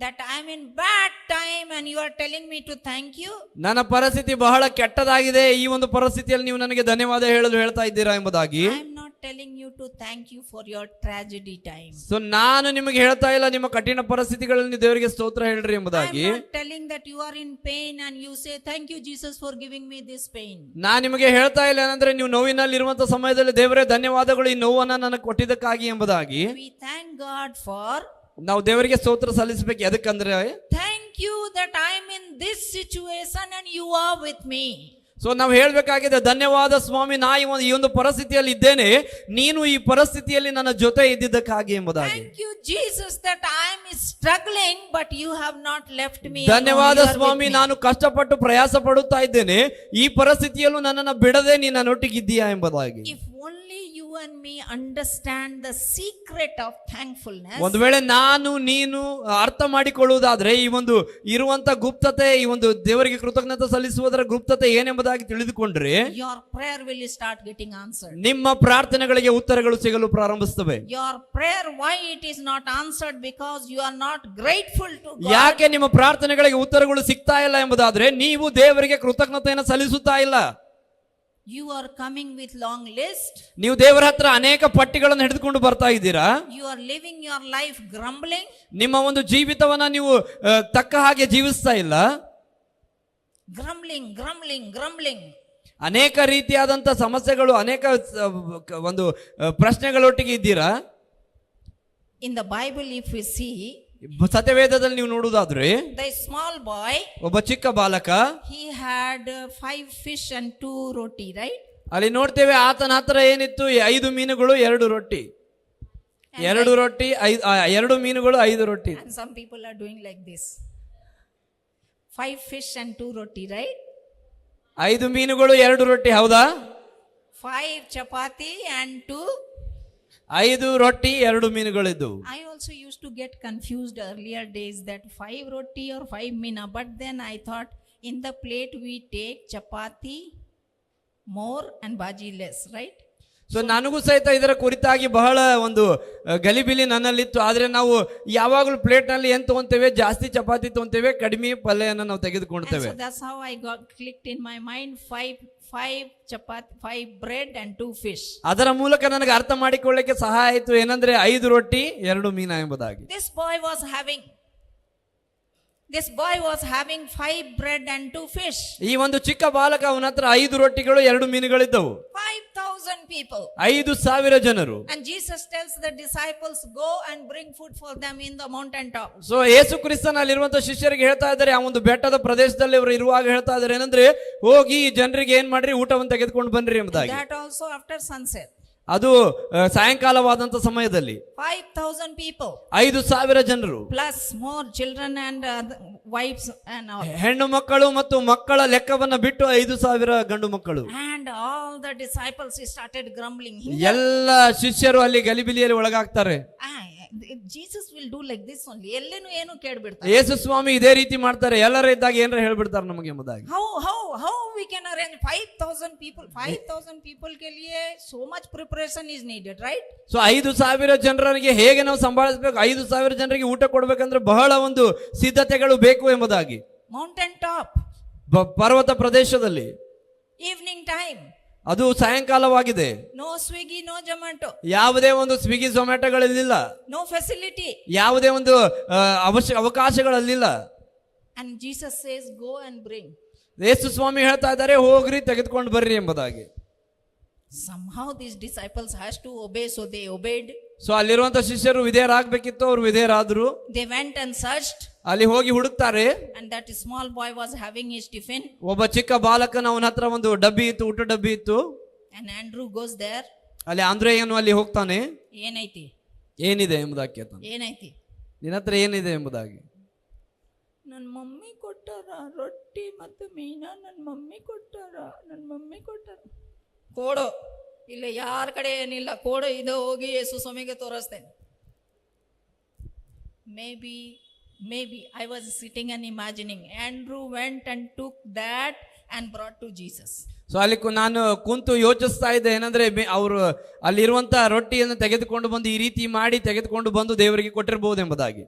that I am in bad time and you are telling me to thank you, ನನ್ನ ಪರಿಸ್ಥಿತಿ ಬಹಳ ಕೆಟ್ಟದಾಗಿದೆ, ಈ ಒಂದು ಪರಿಸ್ಥಿತಿಯಲ್ಲಿ ನೀವು ನನಗೆ ಧನ್ಯವಾದ ಹೇಳಲು ಹೇಳ್ತಾ ಇದ್ದೀರಾ ಎಂಬುದಾಗಿ. I am not telling you to thank you for your tragedy time. So ನಾನು ನಿಮಗೆ ಹೇಳ್ತಾ ಇಲ್ಲ ನಿಮ್ಮ ಕಠಿಣ ಪರಿಸ್ಥಿತಿಗಳಲ್ಲಿ ದೇವರಿಗೆ ಸ್ತೋತ್ರ ಹೇಳ್ರಿ ಎಂಬುದಾಗಿ. I am not telling that you are in pain and you say thank you Jesus for giving me this pain. ನಾನು ನಿಮಗೆ ಹೇಳ್ತಾ ಇಲ್ಲ ಏನಂದ್ರೆ, ನೀವು ನೋವಿನಲ್ಲಿ ಇರುವಂತ ಸಮಯದಲ್ಲಿ ದೇವರೇ ಧನ್ಯವಾದಗಳು ಈ ನೋವನ್ನ ನನಗೆ ಕೊಟ್ಟಿದ್ದಕ್ಕಾಗಿ ಎಂಬುದಾಗಿ. We thank God for, ನಾವು ದೇವರಿಗೆ ಸ್ತೋತ್ರ ಸಲ್ಲಿಸಬೇಕು. ಎದಕ್ಕಂದ್ರೆ, thank you that I am in this situation and you are with me. So ನಾವು ಹೇಳ್ಬೇಕಾಗಿದೆ, ಧನ್ಯವಾದ ಸ್ವಾಮಿ, ನಾ ಈ ಒಂದು ಪರಿಸ್ಥಿತಿಯಲ್ಲಿ ಇದ್ದೇನೆ, ನೀನು ಈ ಪರಿಸ್ಥಿತಿಯಲ್ಲಿ ನನ್ನ ಜೊತೆ ಇದ್ದಿದ್ದಕ್ಕಾಗಿ ಎಂಬುದಾಗಿ. Thank you Jesus that I am struggling but you have not left me. ಧನ್ಯವಾದ ಸ್ವಾಮಿ, ನಾನು ಕಷ್ಟಪಟ್ಟು ಪ್ರಯಾಸ ಪಡುತ್ತಾ ಇದ್ದೇನೆ, ಈ ಪರಿಸ್ಥಿತಿಯಲ್ಲೂ ನನ್ನನ್ನು ಬಿಡದೆ ನೀನು ನನ್ನೊಟ್ಟಿಗಿದ್ದೀಯಾ ಎಂಬುದಾಗಿ. If only you and me understand the secret of thankfulness, ಒಂದು ವೇಳೆ ನಾನು ನೀನು ಅರ್ಥ ಮಾಡಿಕೊಳ್ಳುವುದಾದ್ರೆ ಈ ಒಂದು ಇರುವಂತ ಗುಪ್ತತೆ, ಈ ಒಂದು ದೇವರಿಗೆ ಕೃತಜ್ಞತೆ ಸಲ್ಲಿಸುವುದರ ಗುಪ್ತತೆ ಏನೆಂಬುದಾಗಿ ತಿಳಿದುಕೊಂಡ್ರೆ, your prayer will start getting answered. ನಿಮ್ಮ ಪ್ರಾರ್ಥನೆಗಳಿಗೆ ಉತ್ತರಗಳು ಸಿಗಲು ಪ್ರಾರಂಭಿಸುತ್ತವೆ. Your prayer, why it is not answered? Because you are not grateful to God. ಯಾಕೆ ನಿಮ್ಮ ಪ್ರಾರ್ಥನೆಗಳಿಗೆ ಉತ್ತರಗಳು ಸಿಗ್ತಾ ಇಲ್ಲ ಎಂಬುದಾದ್ರೆ, ನೀವು ದೇವರಿಗೆ ಕೃತಜ್ಞತೆಯನ್ನು ಸಲ್ಲಿಸುತ್ತಾ ಇಲ್ಲ. You are coming with long list. ನೀವು ದೇವರ ಹತ್ರ ಅನೇಕ ಪಟ್ಟಿಗಳನ್ನು ಹಿಡಿದುಕೊಂಡು ಬರ್ತಾ ಇದ್ದೀರಾ. You are living your life grumbling. ನಿಮ್ಮ ಒಂದು ಜೀವಿತವನ್ನ ನೀವು ತಕ್ಕ ಹಾಗೆ ಜೀವಿಸ್ತಾ ಇಲ್ಲ. Grumbling. ಅನೇಕ ರೀತಿಯಾದಂತ ಸಮಸ್ಯೆಗಳು, ಅನೇಕ ಒಂದು ಪ್ರಶ್ನೆಗಳೊಟ್ಟಿಗೆ ಇದ್ದೀರಾ. In the Bible, if we see, ಸತ್ಯವೇದದಲ್ಲಿ ನೀವು ನೋಡುವುದಾದ್ರೆ, the small boy, ಒಬ್ಬ ಚಿಕ್ಕ ಬಾಲಕ, he had 5 fish and 2 roti, right? ಅಲ್ಲಿ ನೋಡ್ತೇವೆ ಆತನ ಹತ್ರ ಏನಿತ್ತು, 5 ಮೀನುಗಳು 2 ರೊಟ್ಟಿ. 2 ರೊಟ್ಟಿ 2 ಮೀನುಗಳು 5 ರೊಟ್ಟಿ. And some people are doing like this. 5 fish and 2 roti, right? 5 ಮೀನುಗಳು 2 ರೊಟ್ಟಿ, ಹೌದಾ? 5 chapati and 2 5 ರೊಟ್ಟಿ 2 ಮೀನುಗಳಿದ್ದವು. I also used to get confused earlier days that 5 roti or 5 meena, but then I thought in the plate we take chapati more and bhaji less, right? So ನನಗೂ ಸಹಿತ ಇದರ ಕುರಿತಾಗಿ ಬಹಳ ಒಂದು ಗಲಿಬಿಲಿ ನನ್ನಲ್ಲಿತ್ತು. ಆದ್ರೆ ನಾವು ಯಾವಾಗಲೂ ಪ್ಲೇಟ್ ನಲ್ಲಿ ಏನ್ ತಗೊಂತೇವೆ, ಜಾಸ್ತಿ ಚಪಾತಿ ತಗೊಂತೇವೆ, ಕಡಿಮೆ ಪಲ್ಯನ ನಾವು And ತೆಗೆದುಕೊಳ್ತೇವೆ. so that's how I got clicked in my mind, 5 chapati, 5 bread and 2 fish. ಅದರ ಮೂಲಕ ನನಗೆ ಅರ್ಥ ಮಾಡಿಕೊಳ್ಳಿಕ್ಕೆ ಸಹಾಯ ಆಯಿತು. ಏನಂದ್ರೆ 5 ರೊಟ್ಟಿ 2 ಮೀನ ಎಂಬುದಾಗಿ. This boy was having 5 bread and 2 fish. ಈ ಒಂದು ಚಿಕ್ಕ ಬಾಲಕ, ಅವನ ಹತ್ರ 5 ರೊಟ್ಟಿಗಳು 2 ಮೀನುಗಳಿದ್ದವು. 5,000 people. 5,000 ಜನರು. And Jesus tells the disciples, go and bring food for them in the mountain top. So ಯೇಸು ಕ್ರಿಸ್ತನಲ್ಲಿರುವಂತ ಶಿಷ್ಯರಿಗೆ ಹೇಳ್ತಾ ಇದ್ದಾರೆ, ಆ ಒಂದು ಬೆಟ್ಟದ ಪ್ರದೇಶದಲ್ಲಿ ಅವರು ಇರುವಾಗ ಹೇಳ್ತಾ ಇದ್ದಾರೆ ಏನಂದ್ರೆ, ಹೋಗಿ ಈ ಜನರಿಗೆ ಏನ್ ಮಾಡ್ರಿ, ಊಟವನ್ನು ತೆಗೆದುಕೊಂಡು ಬನ್ರಿ ಎಂಬುದಾಗಿ. That also after sunset. ಅದು ಸಾಯಂಕಾಲವಾದಂತ ಸಮಯದಲ್ಲಿ 5,000 people. 5,000 ಜನರು. Plus more children and wives and all. ಹೆಣ್ಣು ಮಕ್ಕಳು ಮತ್ತು ಮಕ್ಕಳ ಲೆಕ್ಕವನ್ನ ಬಿಟ್ಟು 5,000 ಗಂಡು ಮಕ್ಕಳು. And all the disciples started grumbling. ಎಲ್ಲ ಶಿಷ್ಯರು ಅಲ್ಲಿ ಗಲಿಬಿಲಿಯಲ್ಲಿ ಒಳಗಾಗ್ತಾರೆ. Jesus will do like this only. ಎಲ್ಲೇನು ಏನು ಕೇಳ್ಬಿಡ್ತಾರೆ. ಯೇಸು ಸ್ವಾಮಿ ಇದೇ ರೀತಿ ಮಾಡ್ತಾರೆ, ಎಲ್ಲರ ಇದ್ದಾಗ ಏನಾರ ಹೇಳ್ಬಿಡ್ತಾರೆ ನಮಗೆ ಎಂಬುದಾಗಿ. How we can arrange 5,000 people? 5,000 people के लिए so much preparation is needed, right? So 5,000 ಜನರಿಗೆ ಹೇಗೆ ನಾವು ಸಂಭಾಳಿಸಬೇಕು, 5,000 ಜನರಿಗೆ ಊಟ ಕೊಡ್ಬೇಕಂದ್ರೆ ಬಹಳ ಒಂದು ಸಿದ್ಧತೆಗಳು ಬೇಕು ಎಂಬುದಾಗಿ. Mountain top. ಪರ್ವತ ಪ್ರದೇಶದಲ್ಲಿ. Evening time. ಅದು ಸಾಯಂಕಾಲವಾಗಿದೆ. No Swiggy, no Zomato. ಯಾವುದೇ ಒಂದು ಸ್ವಿಗ್ಗಿ ಝೊಮ್ಯಾಟೋಗಳಿಲ್ಲ. No facility. ಯಾವುದೇ ಒಂದು ಅವಕಾಶಗಳಲ್ಲಿಲ್ಲ. And Jesus says, go and bring. ಯೇಸು ಸ್ವಾಮಿ ಹೇಳ್ತಾ ಇದ್ದಾರೆ, ಹೋಗ್ರಿ ತೆಗೆದುಕೊಂಡು ಬರ್ರಿ ಎಂಬುದಾಗಿ. Somehow these disciples has to obey, so they obeyed. So ಅಲ್ಲಿರುವಂತ ಶಿಷ್ಯರು ವಿಧೇಯರಾಗಬೇಕಿತ್ತು, ಅವರು ವಿಧೇಯರಾದ್ರು. They went and searched. ಅಲ್ಲಿ ಹೋಗಿ ಹುಡುಕ್ತಾರೆ. And that small boy was having his tiffin. ಒಬ್ಬ ಚಿಕ್ಕ ಬಾಲಕನ ಅವನ ಹತ್ರ ಒಂದು ಡಬ್ಬಿ ಇತ್ತು, ಊಟ ಡಬ್ಬಿ ಇತ್ತು. And Andrew goes there. ಅಲ್ಲಿ ಆಂದ್ರೇಯನು ಅಲ್ಲಿ ಹೋಗ್ತಾನೆ. ಏನೈತಿ, ಏನಿದೆ ಎಂಬುದಾಗಿ ಕೇಳ್ತಾನೆ. ಏನೈತಿ, ನಿನ್ನ ಹತ್ರ ಏನಿದೆ ಎಂಬುದಾಗಿ. ನನ್ನ ಮಮ್ಮಿ ಕೊಟ್ಟಾರ ರೊಟ್ಟಿ ಮತ್ತು ಮೀನಾ, ನನ್ನ ಮಮ್ಮಿ ಕೊಟ್ಟಾರ. ಕೋಡು ಇಲ್ಲ, ಯಾರ ಕಡೆ ಏನಿಲ್ಲ, ಕೋಡು ಇದು ಹೋಗಿ ಯೇಸು ಸ್ವಾಮಿಗೆ ತೋರಿಸ್ತೇನೆ. Maybe I was sitting and imagining Andrew went and took that and brought to Jesus. So ಅಲ್ಲಿ ನಾನು ಕುಂತು ಯೋಚಿಸ್ತಾ ಇದ್ದೆ, ಏನಂದ್ರೆ ಅವರು ಅಲ್ಲಿರುವಂತ ರೊಟ್ಟಿಯನ್ನು ತೆಗೆದುಕೊಂಡು ಬಂದು ಈ ರೀತಿ ಮಾಡಿ ತೆಗೆದುಕೊಂಡು ಬಂದು ದೇವರಿಗೆ ಕೊಟ್ಟಿರಬಹುದು ಎಂಬುದಾಗಿ.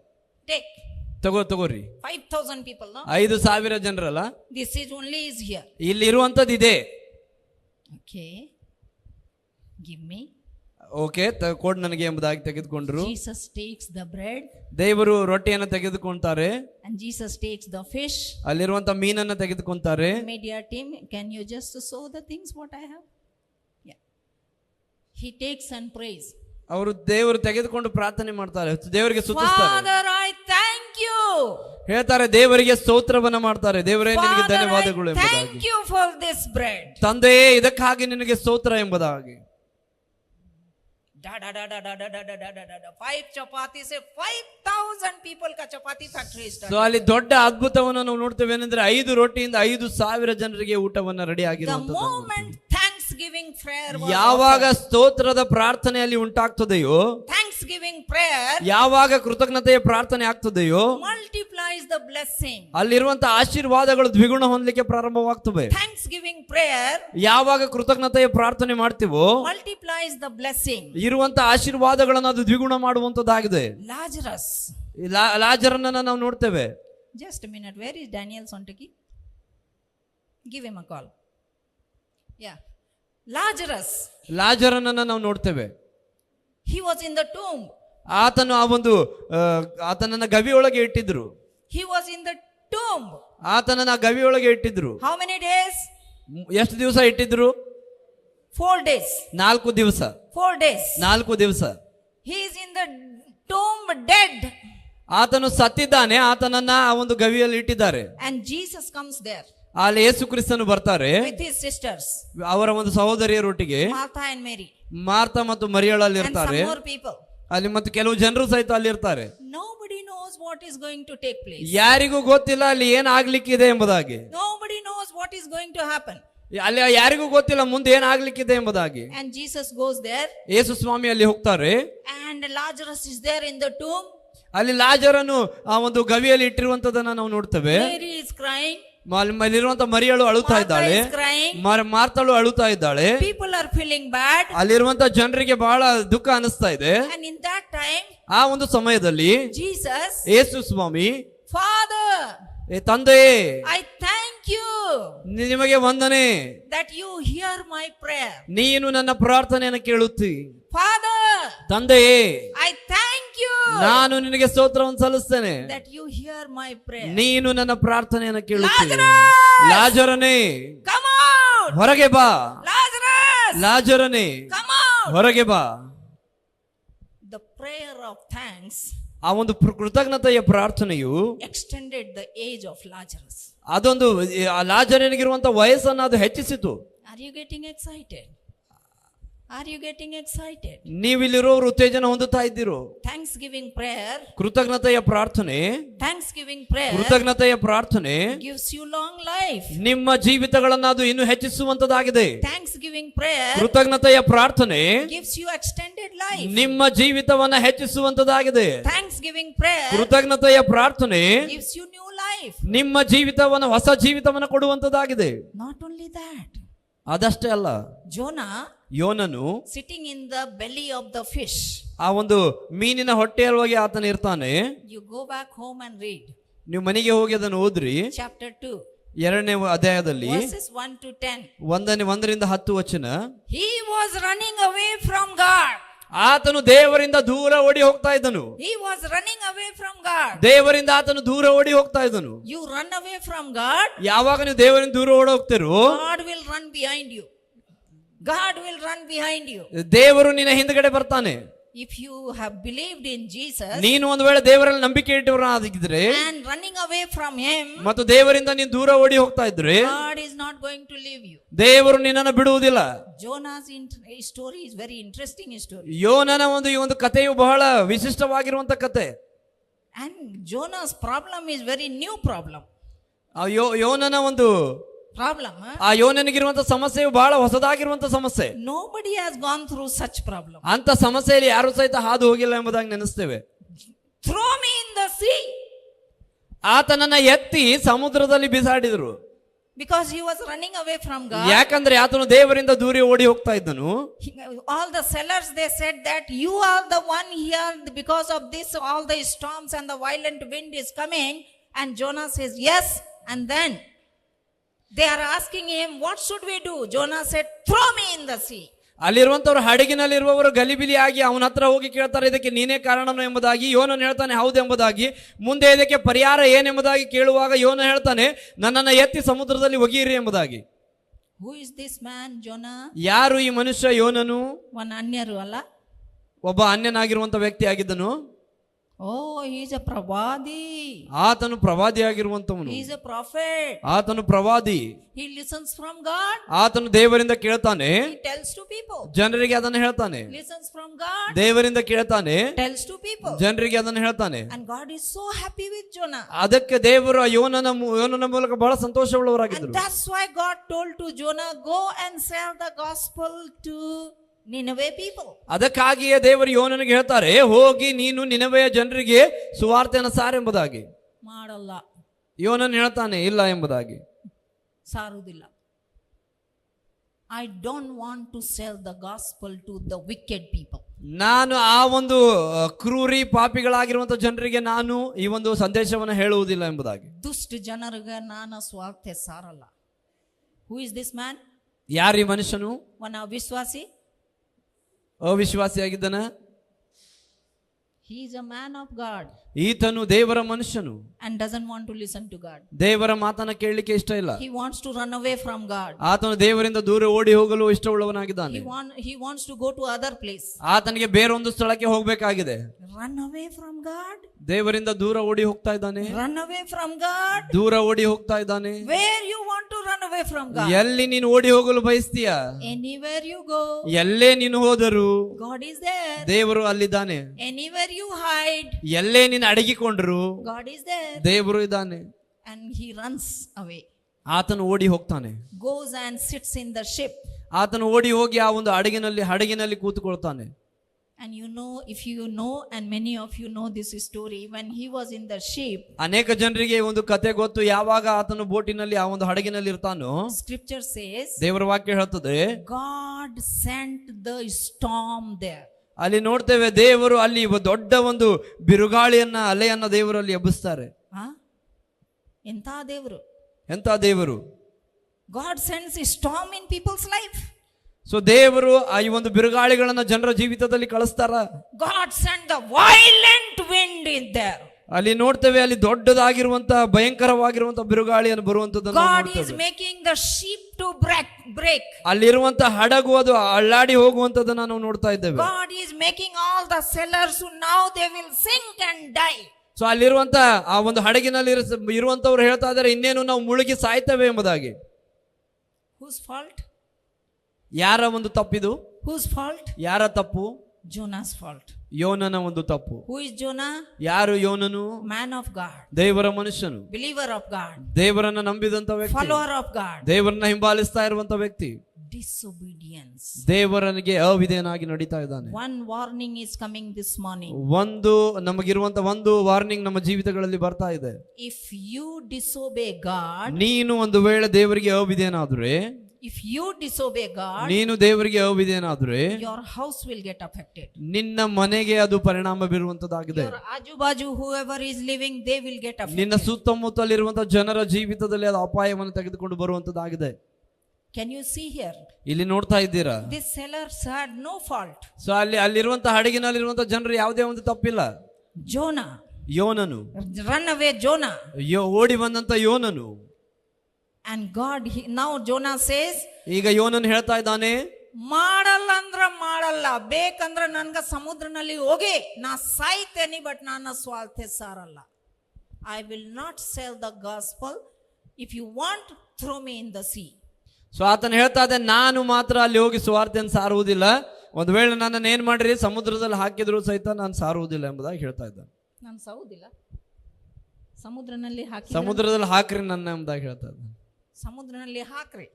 ತಗೋರಿ 5,000 people, no? 5,000 ಜನರಲ್ಲ. This is only is here. ಇಲ್ಲಿ ಇರುವಂತದ್ದು ಇದೆ. Okay, give me. ಓಕೆ, ಕೊಡ್ ನನಗೆ ಎಂಬುದಾಗಿ ತೆಗೆದುಕೊಂಡ್ರು. Jesus takes the bread. ದೇವರು ರೊಟ್ಟಿಯನ್ನು ತೆಗೆದುಕೊಂತಾರೆ. And Jesus takes the fish. ಅಲ್ಲಿರುವಂತ ಮೀನನ್ನು ತೆಗೆದುಕೊಂತಾರೆ. Media team, can you just show the things what I have? Yeah. He takes and prays. ಅವರು ದೇವರು ತೆಗೆದುಕೊಂಡು ಪ್ರಾರ್ಥನೆ ಮಾಡ್ತಾರೆ, ದೇವರಿಗೆ ಸ್ತುತಿಸ್ತಾರೆ. Father, I thank you. ಹೇಳ್ತಾರೆ, ದೇವರಿಗೆ ಸ್ತೋತ್ರವನ್ನ ಮಾಡ್ತಾರೆ. ದೇವರೇ ನಿನಗೆ ಧನ್ಯವಾದಗಳು ಎಂಬುದಾಗಿ. Thank you for this bread. ತಂದೆಯೇ, ಇದಕ್ಕಾಗಿ ನಿನಗೆ ಸ್ತೋತ್ರ ಎಂಬುದಾಗಿ. 5 chapati se 5,000 people ka chapati factory started. So ಅಲ್ಲಿ ದೊಡ್ಡ ಅದ್ಭುತವನ್ನು ನಾವು ನೋಡ್ತೇವೆ. ಏನಂದ್ರೆ 5 ರೊಟ್ಟಿಯಿಂದ 5,000 ಜನರಿಗೆ ಊಟವನ್ನ ರೆಡಿ ಆಗಿರುವಂತದ್ದು. The moment thanksgiving prayer was ಯಾವಾಗ ಸ್ತೋತ್ರದ ಪ್ರಾರ್ಥನೆ ಅಲ್ಲಿ ಉಂಟಾಗ್ತದೆಯೋ, thanksgiving prayer ಯಾವಾಗ ಕೃತಜ್ಞತೆಯ ಪ್ರಾರ್ಥನೆ ಆಗ್ತದೆಯೋ, multiplies the blessing. ಅಲ್ಲಿರುವಂತ ಆಶೀರ್ವಾದಗಳು ದ್ವಿಗುಣ ಹೊಂದಲಿಕ್ಕೆ ಪ್ರಾರಂಭವಾಗ್ತವೆ. Thanksgiving prayer ಯಾವಾಗ ಕೃತಜ್ಞತೆಯ ಪ್ರಾರ್ಥನೆ ಮಾಡ್ತೀವೋ, multiplies the blessing. ಇರುವಂತ ಆಶೀರ್ವಾದಗಳನ್ನು ಅದು ದ್ವಿಗುಣ ಮಾಡುವಂತದ್ದಾಗಿದೆ. ಲಾಜರನ್ನ ನಾವು ನೋಡ್ತೇವೆ. Just a minute, where is Daniel Sontaki? Give him a call. Yeah, ಲಾಜರನ್ನ ನಾವು ನೋಡ್ತೇವೆ. He was in the tomb. ಆತನು ಆತನನ್ನ ಗವಿಯೊಳಗೆ ಇಟ್ಟಿದ್ರು. He was in the tomb. ಆತನನ್ನ ಗವಿಯೊಳಗೆ ಇಟ್ಟಿದ್ರು. How many days? ಎಷ್ಟು ದಿವಸ ಇಟ್ಟಿದ್ರು? 4 days. 4 ದಿವಸ. 4 days. 4 ದಿವಸ. He is in the tomb dead. ಆತನು ಸತ್ತಿದ್ದಾನೆ, ಆತನನ್ನ ಆ ಒಂದು ಗವಿಯಲ್ಲಿ ಇಟ್ಟಿದ್ದಾರೆ. And Jesus comes there. ಅಲ್ಲಿ ಯೇಸು ಕ್ರಿಸ್ತನು ಬರ್ತಾರೆ with his sisters. ಅವರ ಒಂದು ಸಹೋದರಿಯರೊಟ್ಟಿಗೆ. Martha and Mary. ಮಾರ್ತಾ ಮತ್ತು ಮರಿಯಳಲ್ಲಿ ಇರ್ತಾರೆ. And some more people. ಅಲ್ಲಿ ಮತ್ತು ಕೆಲವು ಜನರು ಸಹಿತ ಅಲ್ಲಿ ಇರ್ತಾರೆ. Nobody knows what is going to take place. ಯಾರಿಗೂ ಗೊತ್ತಿಲ್ಲ ಅಲ್ಲಿ ಏನಾಗ್ಲಿಕ್ಕಿದೆ ಎಂಬುದಾಗಿ. Nobody knows what is going to happen. ಅಲ್ಲಿ ಯಾರಿಗೂ ಗೊತ್ತಿಲ್ಲ ಮುಂದೆ ಏನಾಗ್ಲಿಕ್ಕಿದೆ ಎಂಬುದಾಗಿ. And Jesus goes there. ಯೇಸು ಸ್ವಾಮಿ ಅಲ್ಲಿ ಹೋಗ್ತಾರೆ. And Lazarus is there in the tomb. ಅಲ್ಲಿ ಲಾಜರನು ಆ ಒಂದು ಗವಿಯಲ್ಲಿ ಇಟ್ಟಿರುವಂತದನ್ನ ನಾವು ನೋಡ್ತೇವೆ. Mary is crying. ಅಲ್ಲಿರುವಂತ ಮರಿಯಳು ಅಳುತ್ತಾ ಇದ್ದಾಳೆ. Martha is crying. ಮಾರ್ತಳು ಅಳುತ್ತಾ ಇದ್ದಾಳೆ. People are feeling bad. ಅಲ್ಲಿರುವಂತ ಜನರಿಗೆ ಬಹಳ ದುಃಖ ಅನಿಸ್ತಾ ಇದೆ. And in that time, ಆ ಒಂದು ಸಮಯದಲ್ಲಿ Jesus, ಯೇಸು ಸ್ವಾಮಿ, Father, ತಂದೆ, I thank you ನಿಮಗೆ ವಂದನೆ that you hear my prayer. ನೀನು ನನ್ನ ಪ್ರಾರ್ಥನೆಯನ್ನು ಕೇಳುತ್ತಿ. Father, ತಂದೆಯೇ, I thank you ನಾನು ನಿನಗೆ ಸ್ತೋತ್ರವನ್ನು ಸಲ್ಲಿಸ್ತೇನೆ that you hear my prayer. ನೀನು ನನ್ನ ಪ್ರಾರ್ಥನೆಯನ್ನು ಕೇಳುತ್ತಿ. Lazarus, ಲಾಜರನೇ, come out. ಹೊರಗೆ ಬಾ. Lazarus, ಲಾಜರನೇ, come out. ಹೊರಗೆ ಬಾ. The prayer of thanks ಆ ಒಂದು ಕೃತಜ್ಞತೆಯ ಪ್ರಾರ್ಥನೆಯು extended the age of Lazarus. ಅದೊಂದು ಆ ಲಾಜರನಿಗಿರುವಂತ ವಯಸ್ಸನ್ನು ಅದು ಹೆಚ್ಚಿಸಿತು. Are you getting excited? Are you getting excited? ನೀವಿಲ್ಲಿರೋರು ಉತ್ತೇಜನ ಹೊಂದುತ್ತಾ ಇದ್ದೀರೋ? Thanksgiving prayer, ಕೃತಜ್ಞತೆಯ ಪ್ರಾರ್ಥನೆ, Thanksgiving prayer ಕೃತಜ್ಞತೆಯ ಪ್ರಾರ್ಥನೆ gives you long life. ನಿಮ್ಮ ಜೀವಿತಗಳನ್ನ ಅದು ಇನ್ನೂ ಹೆಚ್ಚಿಸುವಂತದಾಗಿದೆ. Thanksgiving prayer ಕೃತಜ್ಞತೆಯ ಪ್ರಾರ್ಥನೆ gives you extended life. ನಿಮ್ಮ ಜೀವಿತವನ್ನ ಹೆಚ್ಚಿಸುವಂತದಾಗಿದೆ. Thanksgiving prayer ಕೃತಜ್ಞತೆಯ ಪ್ರಾರ್ಥನೆ gives you new life. ನಿಮ್ಮ ಜೀವಿತವನ್ನ ಹೊಸ ಜೀವಿತವನ್ನ ಕೊಡುವಂತದಾಗಿದೆ. Not only that, ಅದಷ್ಟೇ ಅಲ್ಲ, Jonah ಯೋನನು sitting in the belly of the fish. ಆ ಒಂದು ಮೀನಿನ ಹೊಟ್ಟೆಯೊಳಗೆ ಆತನ ಇರ್ತಾನೆ. You go back home and read ನೀವು ಮನೆಗೆ ಹೋಗಿ ಅದನ್ನು ಓದ್ರಿ. chapter 2, 2ನೇ ಅಧ್ಯಾಯದಲ್ಲಿ verses 1 to 10. 1ರಿಂದ 10 ವಚನ. He was running away from God. ಆತನು ದೇವರಿಂದ ದೂರ ಓಡಿ ಹೋಗ್ತಾ ಇದ್ದನು. He was running away from God. ದೇವರಿಂದ ಆತನು ದೂರ ಓಡಿ ಹೋಗ್ತಾ ಇದ್ದನು. You run away from God, ಯಾವಾಗ ನೀವು ದೇವರಿಂದ ದೂರ ಓಡಿ ಹೋಗ್ತಿರೋ, God will run behind you. God will run behind you. ದೇವರು ನಿನ್ನ ಹಿಂದ್ಗಡೆ ಬರ್ತಾನೆ. If you have believed in Jesus ನೀನು ಒಂದು ವೇಳೆ ದೇವರಲ್ಲಿ ನಂಬಿಕೆ ಇಟ್ಟವರಾಗಿದ್ರೆ and running away from him, ಮತ್ತು ದೇವರಿಂದ ನೀನು ದೂರ ಓಡಿ ಹೋಗ್ತಾ ಇದ್ರೆ, God is not going to leave you. ದೇವರು ನಿನ್ನನ್ನು ಬಿಡುವುದಿಲ್ಲ. Jonah's story is very interesting story. ಯೋನನ ಈ ಒಂದು ಕಥೆಯು ಬಹಳ ವಿಶಿಷ್ಟವಾಗಿರುವಂತ ಕಥೆ. And Jonah's problem is very new problem. ಆ ಯೋನನ ಒಂದು Problem, ಆ ಯೋನನಿಗಿರುವಂತ ಸಮಸ್ಯೆಯು ಬಹಳ ಹೊಸದಾಗಿರುವಂತ ಸಮಸ್ಯೆ. Nobody has gone through such problem. ಅಂತ ಸಮಸ್ಯೆಯಲ್ಲಿ ಯಾರು ಸಹಿತ ಹಾದು ಹೋಗಿಲ್ಲ ಎಂಬುದಾಗಿ ನೆನೆಸ್ತೇವೆ. Throw me in the sea. ಆತನನ್ನ ಎತ್ತಿ ಸಮುದ್ರದಲ್ಲಿ ಬಿಸಾಡಿದ್ರು. Because he was running away from God. ಯಾಕಂದ್ರೆ ಆತನು ದೇವರಿಂದ ದೂರ ಓಡಿ ಹೋಗ್ತಾ ಇದ್ದನು. All the sellers, they said that you are the one here, because of this all the storms and the violent wind is coming. And Jonah says yes. And then they are asking him, what should we do? Jonah said, throw me in the sea. ಅಲ್ಲಿರುವಂತವ್ರು ಹಡಗಿನಲ್ಲಿರುವವರು ಗಲಿಬಿಲಿಯಾಗಿ ಅವನ ಹತ್ರ ಹೋಗಿ ಕೇಳ್ತಾರೆ, ಇದಕ್ಕೆ ನೀನೇ ಕಾರಣನು ಎಂಬುದಾಗಿ. ಯೋನನು ಹೇಳ್ತಾನೆ ಹೌದು ಎಂಬುದಾಗಿ. ಮುಂದೆ ಇದಕ್ಕೆ ಪರಿಹಾರ ಏನೆಂಬುದಾಗಿ ಕೇಳುವಾಗ ಯೋನ ಹೇಳ್ತಾನೆ, ನನ್ನನ್ನು ಎತ್ತಿ ಸಮುದ್ರದಲ್ಲಿ ಒಗೀರಿ ಎಂಬುದಾಗಿ. Who is this man, Jonah? ಯಾರು ಈ ಮನುಷ್ಯ ಯೋನನು? One ಅನ್ಯರು ಅಲ್ಲ, ಒಬ್ಬ ಅನ್ಯನಾಗಿರುವಂತ ವ್ಯಕ್ತಿ ಆಗಿದ್ದನು. Oh, he is a pravadi. ಆತನು ಪ್ರವಾದಿಯಾಗಿರುವಂತವನು. He is a prophet. ಆತನು ಪ್ರವಾದಿ. He listens from God. ಆತನು ದೇವರಿಂದ ಕೇಳ್ತಾನೆ, He tells to people. ಜನರಿಗೆ ಅದನ್ನು ಹೇಳ್ತಾನೆ. Listens from God. ದೇವರಿಂದ ಕೇಳ್ತಾನೆ, Tells to people. ಜನರಿಗೆ ಅದನ್ನು ಹೇಳ್ತಾನೆ. And God is so happy with Jonah. ಅದಕ್ಕೆ ದೇವರು ಯೋನನ ಮೂಲಕ ಬಹಳ ಸಂತೋಷವುಳ್ಳವರಾಗಿದ್ದರು. And that's why God told to Jonah, go and sell the gospel to Nineveh people. ಅದಕ್ಕಾಗಿಯೇ ದೇವರು ಯೋನನಿಗೆ ಹೇಳ್ತಾರೆ, ಹೋಗಿ ನೀನು ನಿನವೆಯ ಜನರಿಗೆ ಸುವಾರ್ತೆಯನ್ನು ಸಾರೆಂಬುದಾಗಿ. ಮಾಡಲ್ಲ, ಯೋನನ್ ಹೇಳ್ತಾನೆ ಇಲ್ಲ ಎಂಬುದಾಗಿ. ಸಾರುವುದಿಲ್ಲ. I don't want to sell the gospel to the wicked people. ನಾನು ಆ ಒಂದು ಕ್ರೂರಿ ಪಾಪಿಗಳಾಗಿರುವಂತ ಜನರಿಗೆ ನಾನು ಈ ಒಂದು ಸಂದೇಶವನ್ನು ಹೇಳುವುದಿಲ್ಲ ಎಂಬುದಾಗಿ. ದುಷ್ಟ ಜನರಿಗೆ ನಾನು ಸ್ವಾರ್ಥ ಸಾರಲ್ಲ. Who is this man? ಯಾರು ಈ ಮನುಷ್ಯನು? One ಅವಿಶ್ವಾಸಿ, ಅವಿಶ್ವಾಸಿಯಾಗಿದ್ದಾನ. He is a man of God. ಈತನು ದೇವರ ಮನುಷ್ಯನು. And doesn't want to listen to God. ದೇವರ ಮಾತನ್ನ ಕೇಳಲಿಕ್ಕೆ ಇಷ್ಟ ಇಲ್ಲ. He wants to run away from God. ಆತನು ದೇವರಿಂದ ದೂರ ಓಡಿ ಹೋಗಲು ಇಷ್ಟವುಳ್ಳವನಾಗಿದ್ದಾನೆ. He wants to go to other place. ಆತನಿಗೆ ಬೇರೊಂದು ಸ್ಥಳಕ್ಕೆ ಹೋಗಬೇಕಾಗಿದೆ. Run away from God. ದೇವರಿಂದ ದೂರ ಓಡಿ ಹೋಗ್ತಾ ಇದ್ದಾನೆ. Run away from God. ದೂರ ಓಡಿ ಹೋಗ್ತಾ ಇದ್ದಾನೆ. Where you want to run away from God? ಎಲ್ಲಿ ನೀನು ಓಡಿ ಹೋಗಲು ಬಯಸ್ತೀಯಾ? Anywhere you go. ಎಲ್ಲೇ ನೀನು ಹೋದರು God is there. ದೇವರು ಅಲ್ಲಿದ್ದಾನೆ. Anywhere you hide. ಎಲ್ಲೇ ನೀನು ಅಡಗಿಕೊಂಡ್ರು God is there. ದೇವರು ಇದ್ದಾನೆ. And he runs away ಆತನು ಓಡಿ ಹೋಗ್ತಾನೆ, goes and sits in the ship. ಆತನು ಓಡಿ ಹೋಗಿ ಆ ಒಂದು ಹಡಗಿನಲ್ಲಿ ಕೂತುಕೊಳ್ತಾನೆ. And you know, if you know, and many of you know this story, when he was in the ship, ಅನೇಕ ಜನರಿಗೆ ಒಂದು ಕತೆ ಗೊತ್ತು. ಯಾವಾಗ ಆತನು ಬೋಟಿನಲ್ಲಿ ಆ ಒಂದು ಹಡಗಿನಲ್ಲಿ ಇರ್ತಾನೋ, scripture says, ದೇವರ ವಾಕ್ಯ ಹೇಳ್ತದೆ, God sent the storm there. ಅಲ್ಲಿ ನೋಡ್ತೇವೆ ದೇವರು ಅಲ್ಲಿ ದೊಡ್ಡ ಒಂದು ಬಿರುಗಾಳಿಯನ್ನ ಅಲೆಯನ್ನ ದೇವರು ಅಲ್ಲಿ ಎಬ್ಬಿಸ್ತಾರೆ. ಎಂತ ದೇವರು, ಎಂತ ದೇವರು! God sends a storm in people's life. So ದೇವರು ಈ ಒಂದು ಬಿರುಗಾಳಿಗಳನ್ನ ಜನರ ಜೀವಿತದಲ್ಲಿ ಕಳಿಸ್ತಾರ. God sent the violent wind in there. ಅಲ್ಲಿ ನೋಡ್ತೇವೆ, ಅಲ್ಲಿ ದೊಡ್ಡದಾಗಿರುವಂತ ಭಯಂಕರವಾಗಿರುವಂತ ಬಿರುಗಾಳಿಯನ್ನು ಬರುವಂತದ್ದನ್ನು God is making the ship to break. ಅಲ್ಲಿರುವಂತ ಹಡಗು ಅದು ಅಳ್ಳಾಡಿ ಹೋಗುವಂತದನ್ನ ನಾವು ನೋಡ್ತಾ ಇದ್ದೇವೆ. God is making all the sailors who now they will sink and die. So ಅಲ್ಲಿರುವಂತ ಆ ಒಂದು ಹಡಗಿನಲ್ಲಿ ಇರುವಂತವ್ರು ಹೇಳ್ತಾ ಇದ್ದಾರೆ, ಇನ್ನೇನು ನಾವು ಮುಳುಗಿ ಸಾಯ್ತೇವೆ ಎಂಬುದಾಗಿ. Whose fault? ಯಾರ ಒಂದು ತಪ್ಪಿದು? Whose fault? ಯಾರ ತಪ್ಪು? Jonah's fault. ಯೋನನ ಒಂದು ತಪ್ಪು. Who is Jonah? ಯಾರು ಯೋನನು? Man of God. ದೇವರ ಮನುಷ್ಯನು, Believer of God. ದೇವರನ್ನ ನಂಬಿದಂತ ವ್ಯಕ್ತಿ, Follower of God. ದೇವರನ್ನ ಹಿಂಬಾಲಿಸ್ತಾ ಇರುವಂತ ವ್ಯಕ್ತಿ. Disobedience. ದೇವರನಿಗೆ ಅವಿಧೇಯನಾಗಿ ನಡೀತಾ ಇದ್ದಾನೆ. One warning is coming this morning. ನಮಗಿರುವಂತ ಒಂದು ವಾರ್ನಿಂಗ್ ನಮ್ಮ ಜೀವಿತಗಳಲ್ಲಿ ಬರ್ತಾ ಇದೆ. If you disobey God, ನೀನು ಒಂದು ವೇಳೆ ದೇವರಿಗೆ ಅವಿಧೇಯನಾದ್ರೆ, if you disobey God, ನೀನು ದೇವರಿಗೆ ಅವಿಧೇಯನಾದ್ರೆ, your house will get affected. ನಿನ್ನ ಮನೆಗೆ ಅದು ಪರಿಣಾಮ ಬೀರುವಂತದ್ದಾಗಿದೆ. Your ajubaju, whoever is living, they will get affected. ನಿನ್ನ ಸುತ್ತಮುತ್ತಲಿರುವಂತಹ ಜನರ ಜೀವಿತದಲ್ಲಿ ಅದು ಅಪಾಯವನ್ನು ತೆಗೆದುಕೊಂಡು ಬರುವಂತದ್ದಾಗಿದೆ. Can you see here? ಇಲ್ಲಿ ನೋಡ್ತಾ ಇದ್ದೀರಾ? These sailors had no fault. So ಅಲ್ಲಿರುವಂತಹ ಹಡಗಿನಲ್ಲಿರುವಂತಹ ಜನರು ಯಾವುದೇ ಒಂದು ತಪ್ಪಿಲ್ಲ. Jonah, ಯೋನನು, run away Jonah. ಓಡಿ ಬಂದಂತ ಯೋನನು. And God, now Jonah says, ಈಗ ಯೋನನು ಹೇಳ್ತಾ ಇದ್ದಾನೆ, ಮಾಡಲ್ಲ ಅಂದ್ರ ಮಾಡಲ್ಲ, ಬೇಕಂದ್ರ ನನ್ಗ ಸಮುದ್ರನಲ್ಲಿ ಹೋಗಿ ನಾ ಸಾಯ್ತೇನೆ, ಬಟ್ ನನ್ನ ಸ್ವಾರ್ಥ ಸಾರಲ್ಲ. I will not sell the gospel. If you want, throw me in the sea. So ಆತನು ಹೇಳ್ತಾ ಇದ್ದೆ, ನಾನು ಮಾತ್ರ ಅಲ್ಲಿ ಹೋಗಿ ಸುವಾರ್ತೆಯನ್ನು ಸಾರುವುದಿಲ್ಲ, ಒಂದು ವೇಳೆ ನನ್ನನ್ನು ಏನ್ ಮಾಡ್ರಿ ಸಮುದ್ರದಲ್ಲಿ ಹಾಕಿದ್ರು ಸಹಿತ ನಾನು ಸಾರುವುದಿಲ್ಲ ಎಂಬುದಾಗಿ ಹೇಳ್ತಾ ಇದ್ದ. ನಾನು ಸಾರುವುದಿಲ್ಲ, ಸಮುದ್ರದಲ್ಲಿ ಹಾಕಿ, ಸಮುದ್ರದಲ್ಲಿ ಹಾಕ್ರಿ ನನ್ನ ಎಂಬುದಾಗಿ ಹೇಳ್ತಾ ಇದ್ದ. ಸಮುದ್ರನಲ್ಲಿ ಹಾಕ್ರಿ,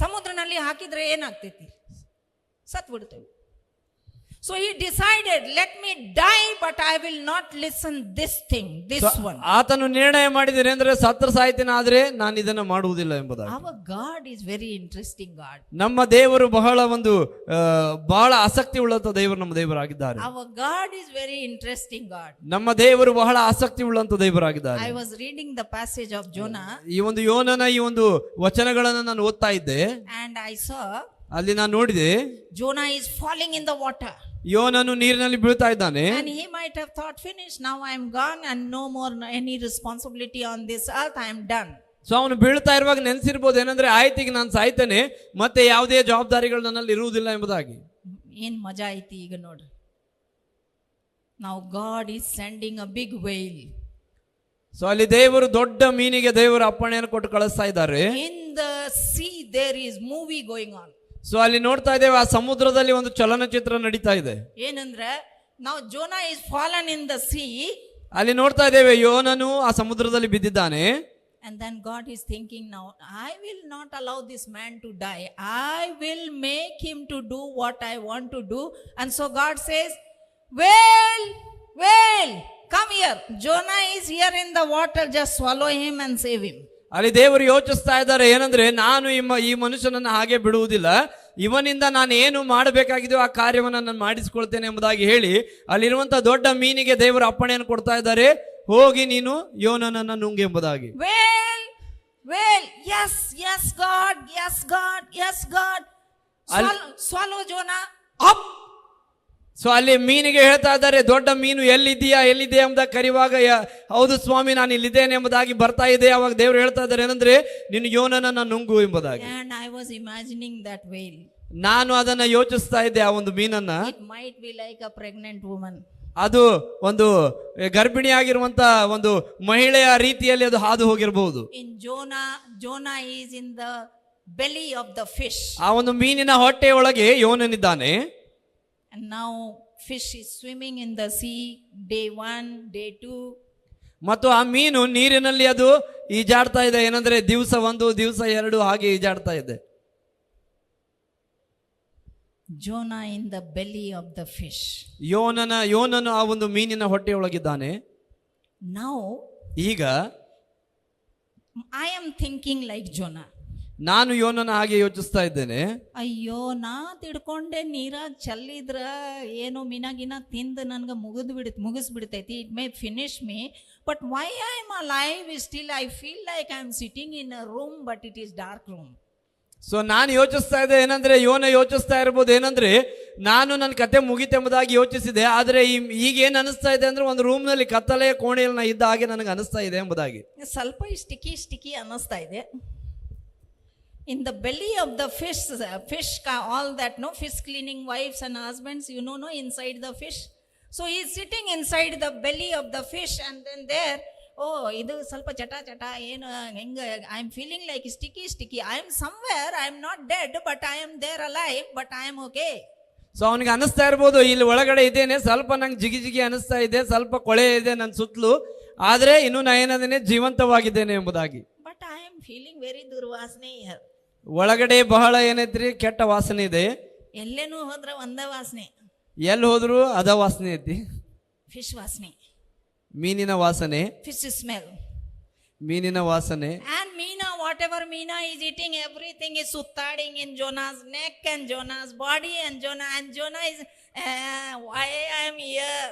ಸಮುದ್ರನಲ್ಲಿ ಹಾಕಿದ್ರೆ ಏನಾಗ್ತೈತಿ? ಸತ್ ಬಿಡ್ತೇವೆ. So he decided, let me die, but I will not listen this one. ಆತನು ನಿರ್ಣಯ ಮಾಡಿದರೆ ಅಂದ್ರೆ ಸತ್ರ ಸಾಯ್ತೇನೆ, ಆದ್ರೆ ನಾನು ಇದನ್ನ ಮಾಡುವುದಿಲ್ಲ ಎಂಬುದಾಗಿ. Our God is very interesting God. ನಮ್ಮ ದೇವರು ಬಹಳ ಆಸಕ್ತಿ ಉಳ್ಳಂತ ದೇವರು ನಮ್ಮ ದೇವರಾಗಿದ್ದಾರೆ. Our God is very interesting God. ನಮ್ಮ ದೇವರು ಬಹಳ ಆಸಕ್ತಿ ಉಳ್ಳಂತ ದೇವರಾಗಿದ್ದಾರೆ. I was reading the passage of Jonah. ಈ ಒಂದು ಯೋನನ ಈ ಒಂದು ವಚನಗಳನ್ನು ನಾನು ಓದ್ತಾ ಇದ್ದೆ. And I saw, ಅಲ್ಲಿ ನಾನು ನೋಡಿದೆ, Jonah is falling in the water. ಯೋನನು ನೀರಿನಲ್ಲಿ ಬೀಳ್ತಾ ಇದ್ದಾನೆ. And he might have thought, finished, now I am gone and no more any responsibility on this earth, I am done. So ಅವನು ಬೀಳ್ತಾ ಇರುವಾಗ ನೆನೆಸಿರ್ಬೋದು ಏನಂದ್ರೆ, ಆಯ್ತು ಈಗ ನಾನು ಸಾಯ್ತೇನೆ, ಮತ್ತೆ ಯಾವುದೇ ಜವಾಬ್ದಾರಿಗಳು ನನ್ನಲ್ಲಿ ಇರುವುದಿಲ್ಲ ಎಂಬುದಾಗಿ. ಏನ್ ಮಜಾ ಐತಿ ಈಗ ನೋಡ್ರಿ. Now God is sending a big whale. So ಅಲ್ಲಿ ದೇವರು ದೊಡ್ಡ ಮೀನಿಗೆ ದೇವರು ಅಪ್ಪಣೆಯನ್ನು ಕೊಟ್ಟು ಕಳಿಸ್ತಾ ಇದ್ದಾರೆ. In the sea there is movie going on. So ಅಲ್ಲಿ ನೋಡ್ತಾ ಇದ್ದೇವೆ, ಆ ಸಮುದ್ರದಲ್ಲಿ ಒಂದು ಚಲನಚಿತ್ರ ನಡೀತಾ ಇದೆ. ಏನಂದ್ರೆ, now Jonah is fallen in the sea. ಅಲ್ಲಿ ನೋಡ್ತಾ ಇದ್ದೇವೆ, ಯೋನನು ಆ ಸಮುದ್ರದಲ್ಲಿ ಬಿದ್ದಿದ್ದಾನೆ. And then God is thinking, now I will not allow this man to die. I will make him to do what I want to do. And so God says, whale, come here. Jonah is here in the water, just swallow him and save him. ಅಲ್ಲಿ ದೇವರು ಯೋಚಿಸ್ತಾ ಇದ್ದಾರೆ, ಏನಂದ್ರೆ ನಾನು ಈ ಮನುಷ್ಯನನ್ನ ಹಾಗೆ ಬಿಡುವುದಿಲ್ಲ, ಇವನಿಂದ ನಾನು ಏನು ಮಾಡಬೇಕಾಗಿದೆಯೋ ಆ ಕಾರ್ಯವನ್ನು ನಾನು ಮಾಡಿಸ್ಕೊಳ್ತೇನೆ ಎಂಬುದಾಗಿ ಹೇಳಿ ಅಲ್ಲಿರುವಂತ ದೊಡ್ಡ ಮೀನಿಗೆ ದೇವರು ಅಪ್ಪಣೆಯನ್ನು ಕೊಡ್ತಾ ಇದ್ದಾರೆ, ಹೋಗಿ ನೀನು ಯೋನನನ್ನ ನುಂಗು ಎಂಬುದಾಗಿ. Well, yes God. Swallow Jonah up. So ಅಲ್ಲಿ ಮೀನಿಗೆ ಹೇಳ್ತಾ ಇದ್ದಾರೆ, ದೊಡ್ಡ ಮೀನು ಎಲ್ಲಿದೆಯಾ ಎಂಬುದಾಗಿ ಕರೆಯುವಾಗ, ಹೌದು ಸ್ವಾಮಿ ನಾನು ಇಲ್ಲಿದ್ದೇನೆ ಎಂಬುದಾಗಿ ಬರ್ತಾ ಇದೆ. ಅವಾಗ ದೇವರು ಹೇಳ್ತಾ ಇದ್ದಾರೆ ಏನಂದ್ರೆ, ನೀನು ಯೋನನನ್ನ ನುಂಗು ಎಂಬುದಾಗಿ. And I was imagining that whale. ನಾನು ಅದನ್ನ ಯೋಚಿಸ್ತಾ ಇದ್ದೆ, ಆ ಒಂದು ಮೀನನ್ನ. It might be like a pregnant woman. ಅದು ಒಂದು ಗರ್ಭಿಣಿಯಾಗಿರುವಂತ ಒಂದು ಮಹಿಳೆಯ ರೀತಿಯಲ್ಲಿ ಅದು ಹಾದು ಹೋಗಿರಬಹುದು. In Jonah is in the belly of the fish. ಆ ಒಂದು ಮೀನಿನ ಹೊಟ್ಟೆಯೊಳಗೆ ಯೋನನಿದ್ದಾನೆ. And now fish is swimming in the sea, day 1, day 2. ಮತ್ತು ಆ ಮೀನು ನೀರಿನಲ್ಲಿ ಅದು ಈಜಾಡ್ತಾ ಇದೆ. ಏನಂದ್ರೆ ದಿವಸ 1 ದಿವಸ 2 ಹಾಗೆ ಈಜಾಡ್ತಾ ಇದೆ. Jonah in the belly of the fish. ಯೋನನು ಆ ಒಂದು ಮೀನಿನ ಹೊಟ್ಟೆಯೊಳಗಿದ್ದಾನೆ. Now ಈಗ I am thinking like Jonah. ನಾನು ಯೋನನ ಹಾಗೆ ಯೋಚಿಸ್ತಾ ಇದ್ದೇನೆ. ಅಯ್ಯೋ, ನಾ ತಿಡ್ಕೊಂಡೆ ನೀರಾಗ ಚಲ್ಲಿದ್ರ ಏನೋ ಮೀನಾಗಿನ ತಿಂದು ನನ್ಗೆ ಮುಗಿಸ್ಬಿಡ್ತೈತಿ. It may finish me, but why I am alive still I feel like I am sitting in a room, but it is dark room. So ನಾನು ಯೋಚಿಸ್ತಾ ಇದ್ದೆ ಏನಂದ್ರೆ, ಯೋನ ಯೋಚಿಸ್ತಾ ಇರ್ಬೋದು ಏನಂದ್ರೆ, ನಾನು ನನ್ನ ಕತೆ ಮುಗಿತೆಂಬುದಾಗಿ ಯೋಚಿಸಿದೆ. ಆದರೆ ಈಗ ಏನು ಅನಿಸ್ತಾ ಇದೆ ಅಂದ್ರೆ, ಒಂದು ರೂಮ್ನಲ್ಲಿ ಕತ್ತಲೆಯ ಕೋಣೆಯಲ್ಲಿ ಇದ್ದ ಹಾಗೆ ನನಗೆ ಅನಿಸ್ತಾ ಇದೆ ಎಂಬುದಾಗಿ. ಸ್ವಲ್ಪ ಸ್ಟಿಕ್ಕಿ ಅನ್ನಿಸ್ತಾ ಇದೆ. In the belly of the fish, all that, no, fish cleaning wives and husbands, you know, no, inside the fish. So he is sitting inside the belly of the fish, and then there, oh, idu salpa chata ಏನು ಹೆಂಗ, I am feeling like sticky. I am somewhere, I am not dead, but I am there alive, but I am okay. So ಅವನಿಗೆ ಅನಿಸ್ತಾ ಇರ್ಬೋದು, ಇಲ್ಲಿ ಒಳಗಡೆ ಇದ್ದೇನೆ, ಸ್ವಲ್ಪ ನಂಗೆ ಜಿಗಿ ಅನಿಸ್ತಾ ಇದೆ, ಸ್ವಲ್ಪ ಕೊಳೆ ಇದೆ ನನ್ನ ಸುತ್ತಲೂ, ಆದರೆ ಇನ್ನು ನಾ ಏನದೇನೆ ಜೀವಂತವಾಗಿದ್ದೇನೆ ಎಂಬುದಾಗಿ. But I am feeling very ದುರ್ವಾಸನೆ here. ಒಳಗಡೆ ಬಹಳ ಏನೈತ್ರಿ, ಕೆಟ್ಟ ವಾಸನೆ ಇದೆ. ಎಲ್ಲೇನು ಹೋದ್ರೆ ಒಂದ ವಾಸನೆ, ಎಲ್ಲಿ ಹೋದ್ರು ಅದ ವಾಸನೆ ಐತಿ. ಫಿಶ್ ವಾಸನೆ, ಮೀನಿನ ವಾಸನೆ, ಫಿಶ್ ಸ್ಮೆಲ್, ಮೀನಿನ ವಾಸನೆ. And Meena, whatever Meena is eating, everything is suttading in Jonah's neck and Jonah's body, and Jonah is, why I am here.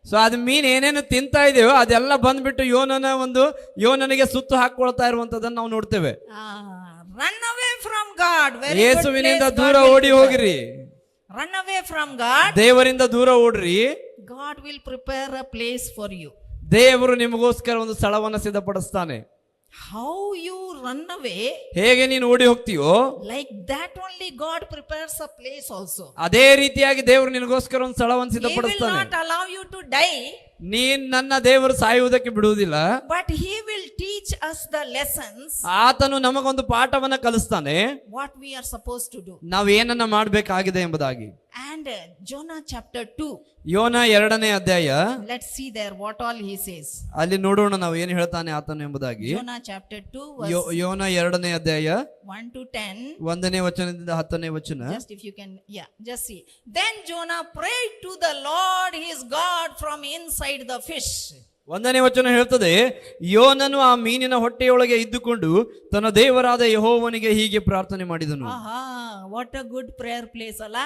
So ಅದು ಮೀನು ಏನೇನು ತಿಂತಾ ಇದೆಯೋ ಅದೆಲ್ಲ ಬಂದ್ಬಿಟ್ಟು ಯೋನನಿಗೆ ಸುತ್ತು ಹಾಕೊಳ್ತಾ ಇರುವಂತದನ್ನ ನಾವು ನೋಡ್ತೇವೆ. Run away from God. ಯೇಸುವಿನಿಂದ ದೂರ ಓಡಿ ಹೋಗಿರಿ. Run away from God. ದೇವರಿಂದ ದೂರ ಓಡ್ರಿ. God will prepare a place for you. ದೇವರು ನಿಮಗೋಸ್ಕರ ಒಂದು ಸ್ಥಳವನ್ನು ಸಿದ್ಧಪಡಿಸ್ತಾನೆ. How you run away, ಹೇಗೆ ನೀನು ಓಡಿ ಹೋಗ್ತೀಯೋ, like that only God prepares a place also. ಅದೇ ರೀತಿಯಾಗಿ ದೇವರು ನಿನಗೋಸ್ಕರ ಒಂದು ಸ್ಥಳವನ್ನು ಸಿದ್ಧಪಡಿಸ್ತಾನೆ. He will not allow you to die. ನನ್ನ ದೇವರು ಸಾಯುವುದಕ್ಕೆ ಬಿಡುವುದಿಲ್ಲ. But he will teach us the lessons. ಆತನು ನಮಗೊಂದು ಪಾಠವನ್ನ ಕಲಿಸ್ತಾನೆ. What we are supposed to do. ನಾವು ಏನನ್ನ ಮಾಡಬೇಕಾಗಿದೆ ಎಂಬುದಾಗಿ. And Jonah chapter 2. ಯೋನ 2ನೇ ಅಧ್ಯಾಯ. Let's see there what all he says. ಅಲ್ಲಿ ನೋಡೋಣ ನಾವು ಏನು ಹೇಳ್ತಾನೆ ಆತನು ಎಂಬುದಾಗಿ. Jonah chapter 2 verse ಯೋನ 2ನೇ ಅಧ್ಯಾಯ 1 to 10. 1ನೇ ವಚನದಿಂದ 10ನೇ ವಚನ. Just if you can, just see. Then Jonah prayed to the Lord his God from inside the fish. 1ನೇ ವಚನ ಹೇಳ್ತದೆ, ಯೋನನು ಆ ಮೀನಿನ ಹೊಟ್ಟೆಯೊಳಗೆ ಇದ್ದುಕೊಂಡು ತನ್ನ ದೇವರಾದ ಯೆಹೋವನಿಗೆ ಹೀಗೆ ಪ್ರಾರ್ಥನೆ ಮಾಡಿದನು. What a good prayer place ಅಲ್ಲ.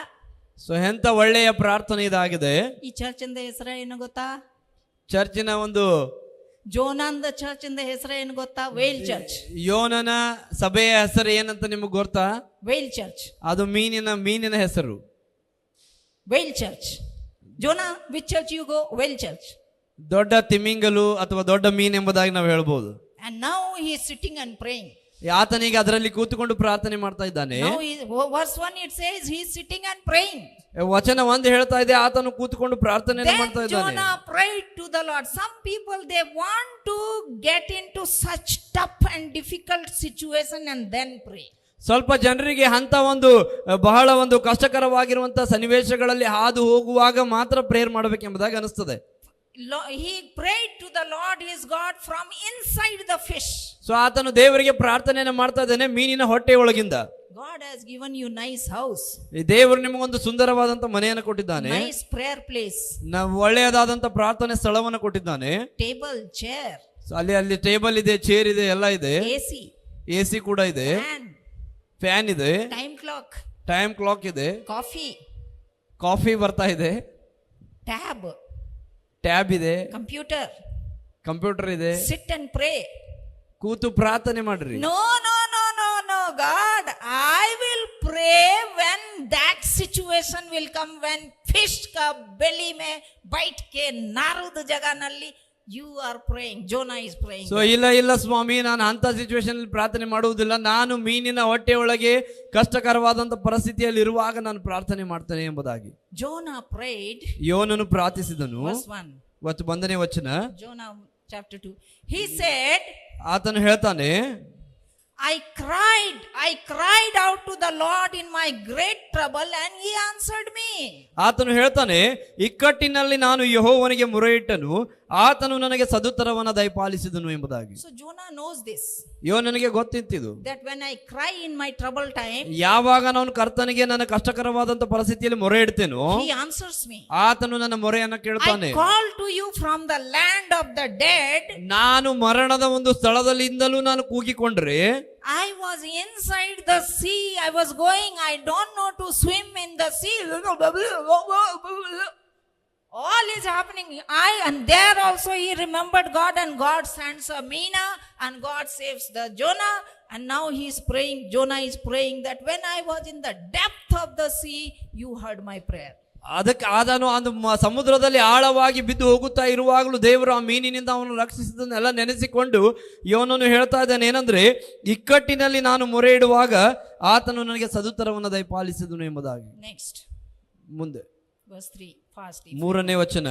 ಸೊ ಎಂತ ಒಳ್ಳೆಯ ಪ್ರಾರ್ಥನೆ ಇದಾಗಿದೆ. ಈ ಚರ್ಚಿಂದ ಹೆಸರು ಏನು ಗೊತ್ತಾ? ಚರ್ಚಿನ ಒಂದು ಜೋನಾಂದ ಚರ್ಚಿಂದ ಹೆಸರು ಏನು ಗೊತ್ತಾ? Whale church. ಯೋನನ ಸಭೆಯ ಹೆಸರು ಏನಂತ ನಿಮಗೆ ಗೊತ್ತಾ? Whale church. ಅದು ಮೀನಿನ ಹೆಸರು, whale church. Jonah, which church you go? Whale church. ದೊಡ್ಡ ತಿಮಿಂಗಲು ಅಥವಾ ದೊಡ್ಡ ಮೀನು ಎಂಬುದಾಗಿ ನಾವು ಹೇಳ್ಬೋದು. And now he is sitting and praying. ಆತನಿಗೆ ಅದರಲ್ಲಿ ಕೂತುಕೊಂಡು ಪ್ರಾರ್ಥನೆ ಮಾಡ್ತಾ ಇದ್ದಾನೆ. Verse 1 it says he is sitting and praying. ವಚನ 1 ಹೇಳ್ತಾ ಇದೆ, ಆತನು ಕೂತುಕೊಂಡು ಪ್ರಾರ್ಥನೆ ಮಾಡ್ತಾ ಇದ್ದಾನೆ. Then Jonah prayed to the Lord. Some people they want to get into such tough and difficult situation and then pray. ಸ್ವಲ್ಪ ಜನರಿಗೆ ಅಂತ ಬಹಳ ಕಷ್ಟಕರವಾಗಿರುವಂತಹ ಸನ್ನಿವೇಶಗಳಲ್ಲಿ ಹಾದು ಹೋಗುವಾಗ ಮಾತ್ರ ಪ್ರೇಯರ್ ಮಾಡಬೇಕೆಂಬುದಾಗಿ ಅನಿಸ್ತದೆ. He prayed to the Lord his God from inside the fish. So ಆತನು ದೇವರಿಗೆ ಪ್ರಾರ್ಥನೆಯನ್ನು ಮಾಡ್ತಾ ಇದ್ದಾನೆ ಮೀನಿನ ಹೊಟ್ಟೆಯೊಳಗಿಂದ. God has given you nice house. ಈ ದೇವರು ನಿಮಗೊಂದು ಸುಂದರವಾದಂತ ಮನೆಯನ್ನು ಕೊಟ್ಟಿದ್ದಾನೆ. Nice prayer place. ಒಳ್ಳೆಯದಾದಂತ ಪ್ರಾರ್ಥನೆ ಸ್ಥಳವನ್ನು ಕೊಟ್ಟಿದ್ದಾನೆ. Table, chair. ಅಲ್ಲಿ ಟೇಬಲ್ ಇದೆ, ಚೇರ್ ಇದೆ, ಎಲ್ಲ ಇದೆ. AC ಕೂಡ ಇದೆ. ಫ್ಯಾನ್ ಇದೆ. ಟೈಮ್ ಕ್ಲಾಕ್ ಇದೆ. ಕಾಫಿ ಬರ್ತಾ ಇದೆ. ಟ್ಯಾಬ್ ಇದೆ. ಕಂಪ್ಯೂಟರ್ ಇದೆ. Sit and pray. ಕೂತು ಪ್ರಾರ್ಥನೆ ಮಾಡ್ರಿ. No God, I will pray when that situation will come, when fish ka belly mein bite ke narud jaga nalli you are praying. Jonah is praying. So ಇಲ್ಲ ಸ್ವಾಮಿ, ನಾನು ಅಂತ situation ಪ್ರಾರ್ಥನೆ ಮಾಡುವುದಿಲ್ಲ. ನಾನು ಮೀನಿನ ಹೊಟ್ಟೆಯೊಳಗೆ ಕಷ್ಟಕರವಾದಂತ ಪರಿಸ್ಥಿತಿಯಲ್ಲಿ ಇರುವಾಗ ನಾನು ಪ್ರಾರ್ಥನೆ ಮಾಡ್ತೇನೆ ಎಂಬುದಾಗಿ. Jonah prayed. ಯೋನನು ಪ್ರಾರ್ಥಿಸಿದನು. Verse 1. 1ನೇ ವಚನ. Jonah chapter 2. He said, ಆತನು ಹೇಳ್ತಾನೆ, I cried out to the Lord in my great trouble and he answered me. ಆತನು ಹೇಳ್ತಾನೆ, ಇಕ್ಕಟ್ಟಿನಲ್ಲಿ ನಾನು ಯೆಹೋವನಿಗೆ ಮೊರೆಯಿಟ್ಟನು, ಆತನು ನನಗೆ ಸದುತ್ತರವನ್ನ ದಯಪಾಲಿಸಿದನು ಎಂಬುದಾಗಿ. So Jonah knows this, ಯೋನನಿಗೆ ಗೊತ್ತಿತ್ತಿದು, that when I cry in my trouble time, ಯಾವಾಗ ನಾನು ಕರ್ತನಿಗೆ ನನ್ನ ಕಷ್ಟಕರವಾದಂತ ಪರಿಸ್ಥಿತಿಯಲ್ಲಿ ಮೊರೆ ಇಡ್ತೇನೋ he answers me. ಆತನು ನನ್ನ ಮೊರೆಯನ್ನ ಕೇಳ್ತಾನೆ. I call to you from the land of the dead. ನಾನು ಮರಣದ ಒಂದು ಸ್ಥಳದಲ್ಲಿಂದಲೂ ನಾನು ಕೂಗಿಕೊಂಡ್ರೆ, I was inside the sea. I was going. I don't know to swim in the sea. All is happening. And there also he remembered God, and God sends a Mina, and God saves the Jonah. And now he is praying. Jonah is praying that when I was in the depth of the sea, you heard my prayer. ಅದಕ್ಕೆ ಆದನು ಒಂದು ಸಮುದ್ರದಲ್ಲಿ ಆಳವಾಗಿ ಬಿದ್ದು ಹೋಗುತ್ತಾ ಇರುವಾಗಲೂ ದೇವರು ಆ ಮೀನಿನಿಂದ ಅವನು ರಕ್ಷಿಸಿದ್ದನ್ನೆಲ್ಲ ನೆನೆಸಿಕೊಂಡು ಯೋನನು ಹೇಳ್ತಾ ಇದ್ದಾನೆ ಏನಂದ್ರೆ, ಇಕ್ಕಟ್ಟಿನಲ್ಲಿ ನಾನು ಮೊರೆ ಇಡುವಾಗ ಆತನು ನನಗೆ ಸದುತ್ತರವನ್ನು ದಯಪಾಲಿಸಿದನು ಎಂಬುದಾಗಿ. Next, ಮುಂದೆ verse 3, fast. 3ನೇ ವಚನ,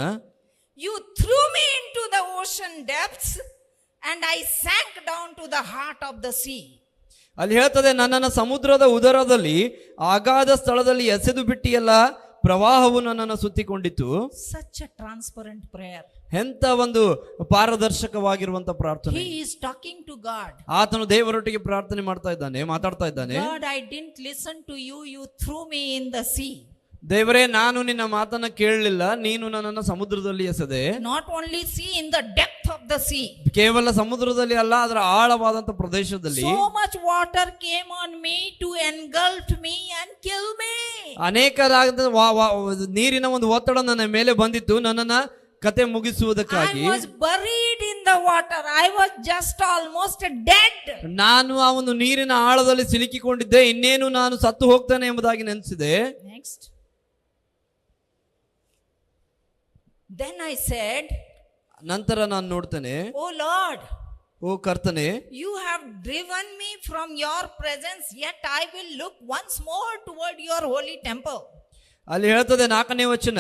You threw me into the ocean depths, and I sank down to the heart of the sea. ಅಲ್ಲಿ ಹೇಳ್ತದೆ, ನನ್ನನ್ನು ಸಮುದ್ರದ ಉದರದಲ್ಲಿ ಅಗಾಧ ಸ್ಥಳದಲ್ಲಿ ಎಸೆದು ಬಿಟ್ಟಿಯಲ್ಲ, ಪ್ರವಾಹವು ನನ್ನನ್ನು ಸುತ್ತಿಕೊಂಡಿತು. Such a transparent prayer. ಎಂತ ಒಂದು ಪಾರದರ್ಶಕವಾಗಿರುವಂತ ಪ್ರಾರ್ಥನೆ. He is talking to God. ಆತನು ದೇವರೊಟ್ಟಿಗೆ ಪ್ರಾರ್ಥನೆ ಮಾಡ್ತಾ ಇದ್ದಾನೆ, ಮಾತಾಡ್ತಾ ಇದ್ದಾನೆ. God, I didn't listen to you. You threw me in the sea. ದೇವರೇ, ನಾನು ನಿನ್ನ ಮಾತನ್ನ ಕೇಳಲಿಲ್ಲ, ನೀನು ನನ್ನನ್ನು ಸಮುದ್ರದಲ್ಲಿ ಎಸೆದೆ. Not only sea, in the depth of the sea. ಕೇವಲ ಸಮುದ್ರದಲ್ಲಿ ಅಲ್ಲ, ಅದರ ಆಳವಾದಂತ ಪ್ರದೇಶದಲ್ಲಿ. So much water came on me to engulf me and kill me. ಅನೇಕರಾದ ನೀರಿನ ಒಂದು ಒತ್ತಡ ನನ್ನ ಮೇಲೆ ಬಂದಿತ್ತು, ನನ್ನನ್ನ ಕತೆ ಮುಗಿಸುವುದಕ್ಕಾಗಿ. I was buried in the water. I was just almost dead. ನಾನು ಆ ಒಂದು ನೀರಿನ ಆಳದಲ್ಲಿ ಸಿಲುಕಿಕೊಂಡಿದ್ದೆ, ಇನ್ನೇನು ನಾನು ಸತ್ತು ಹೋಗ್ತೇನೆ ಎಂಬುದಾಗಿ ನೆನೆಸಿದೆ. Next. Then I said, ನಂತರ ನಾನು ನೋಡ್ತೇನೆ, Oh Lord, ಓ ಕರ್ತನೆ, you have driven me from your presence, yet I will look once more toward your holy temple. ಅಲ್ಲಿ ಹೇಳ್ತದೆ 4ನೇ ವಚನ,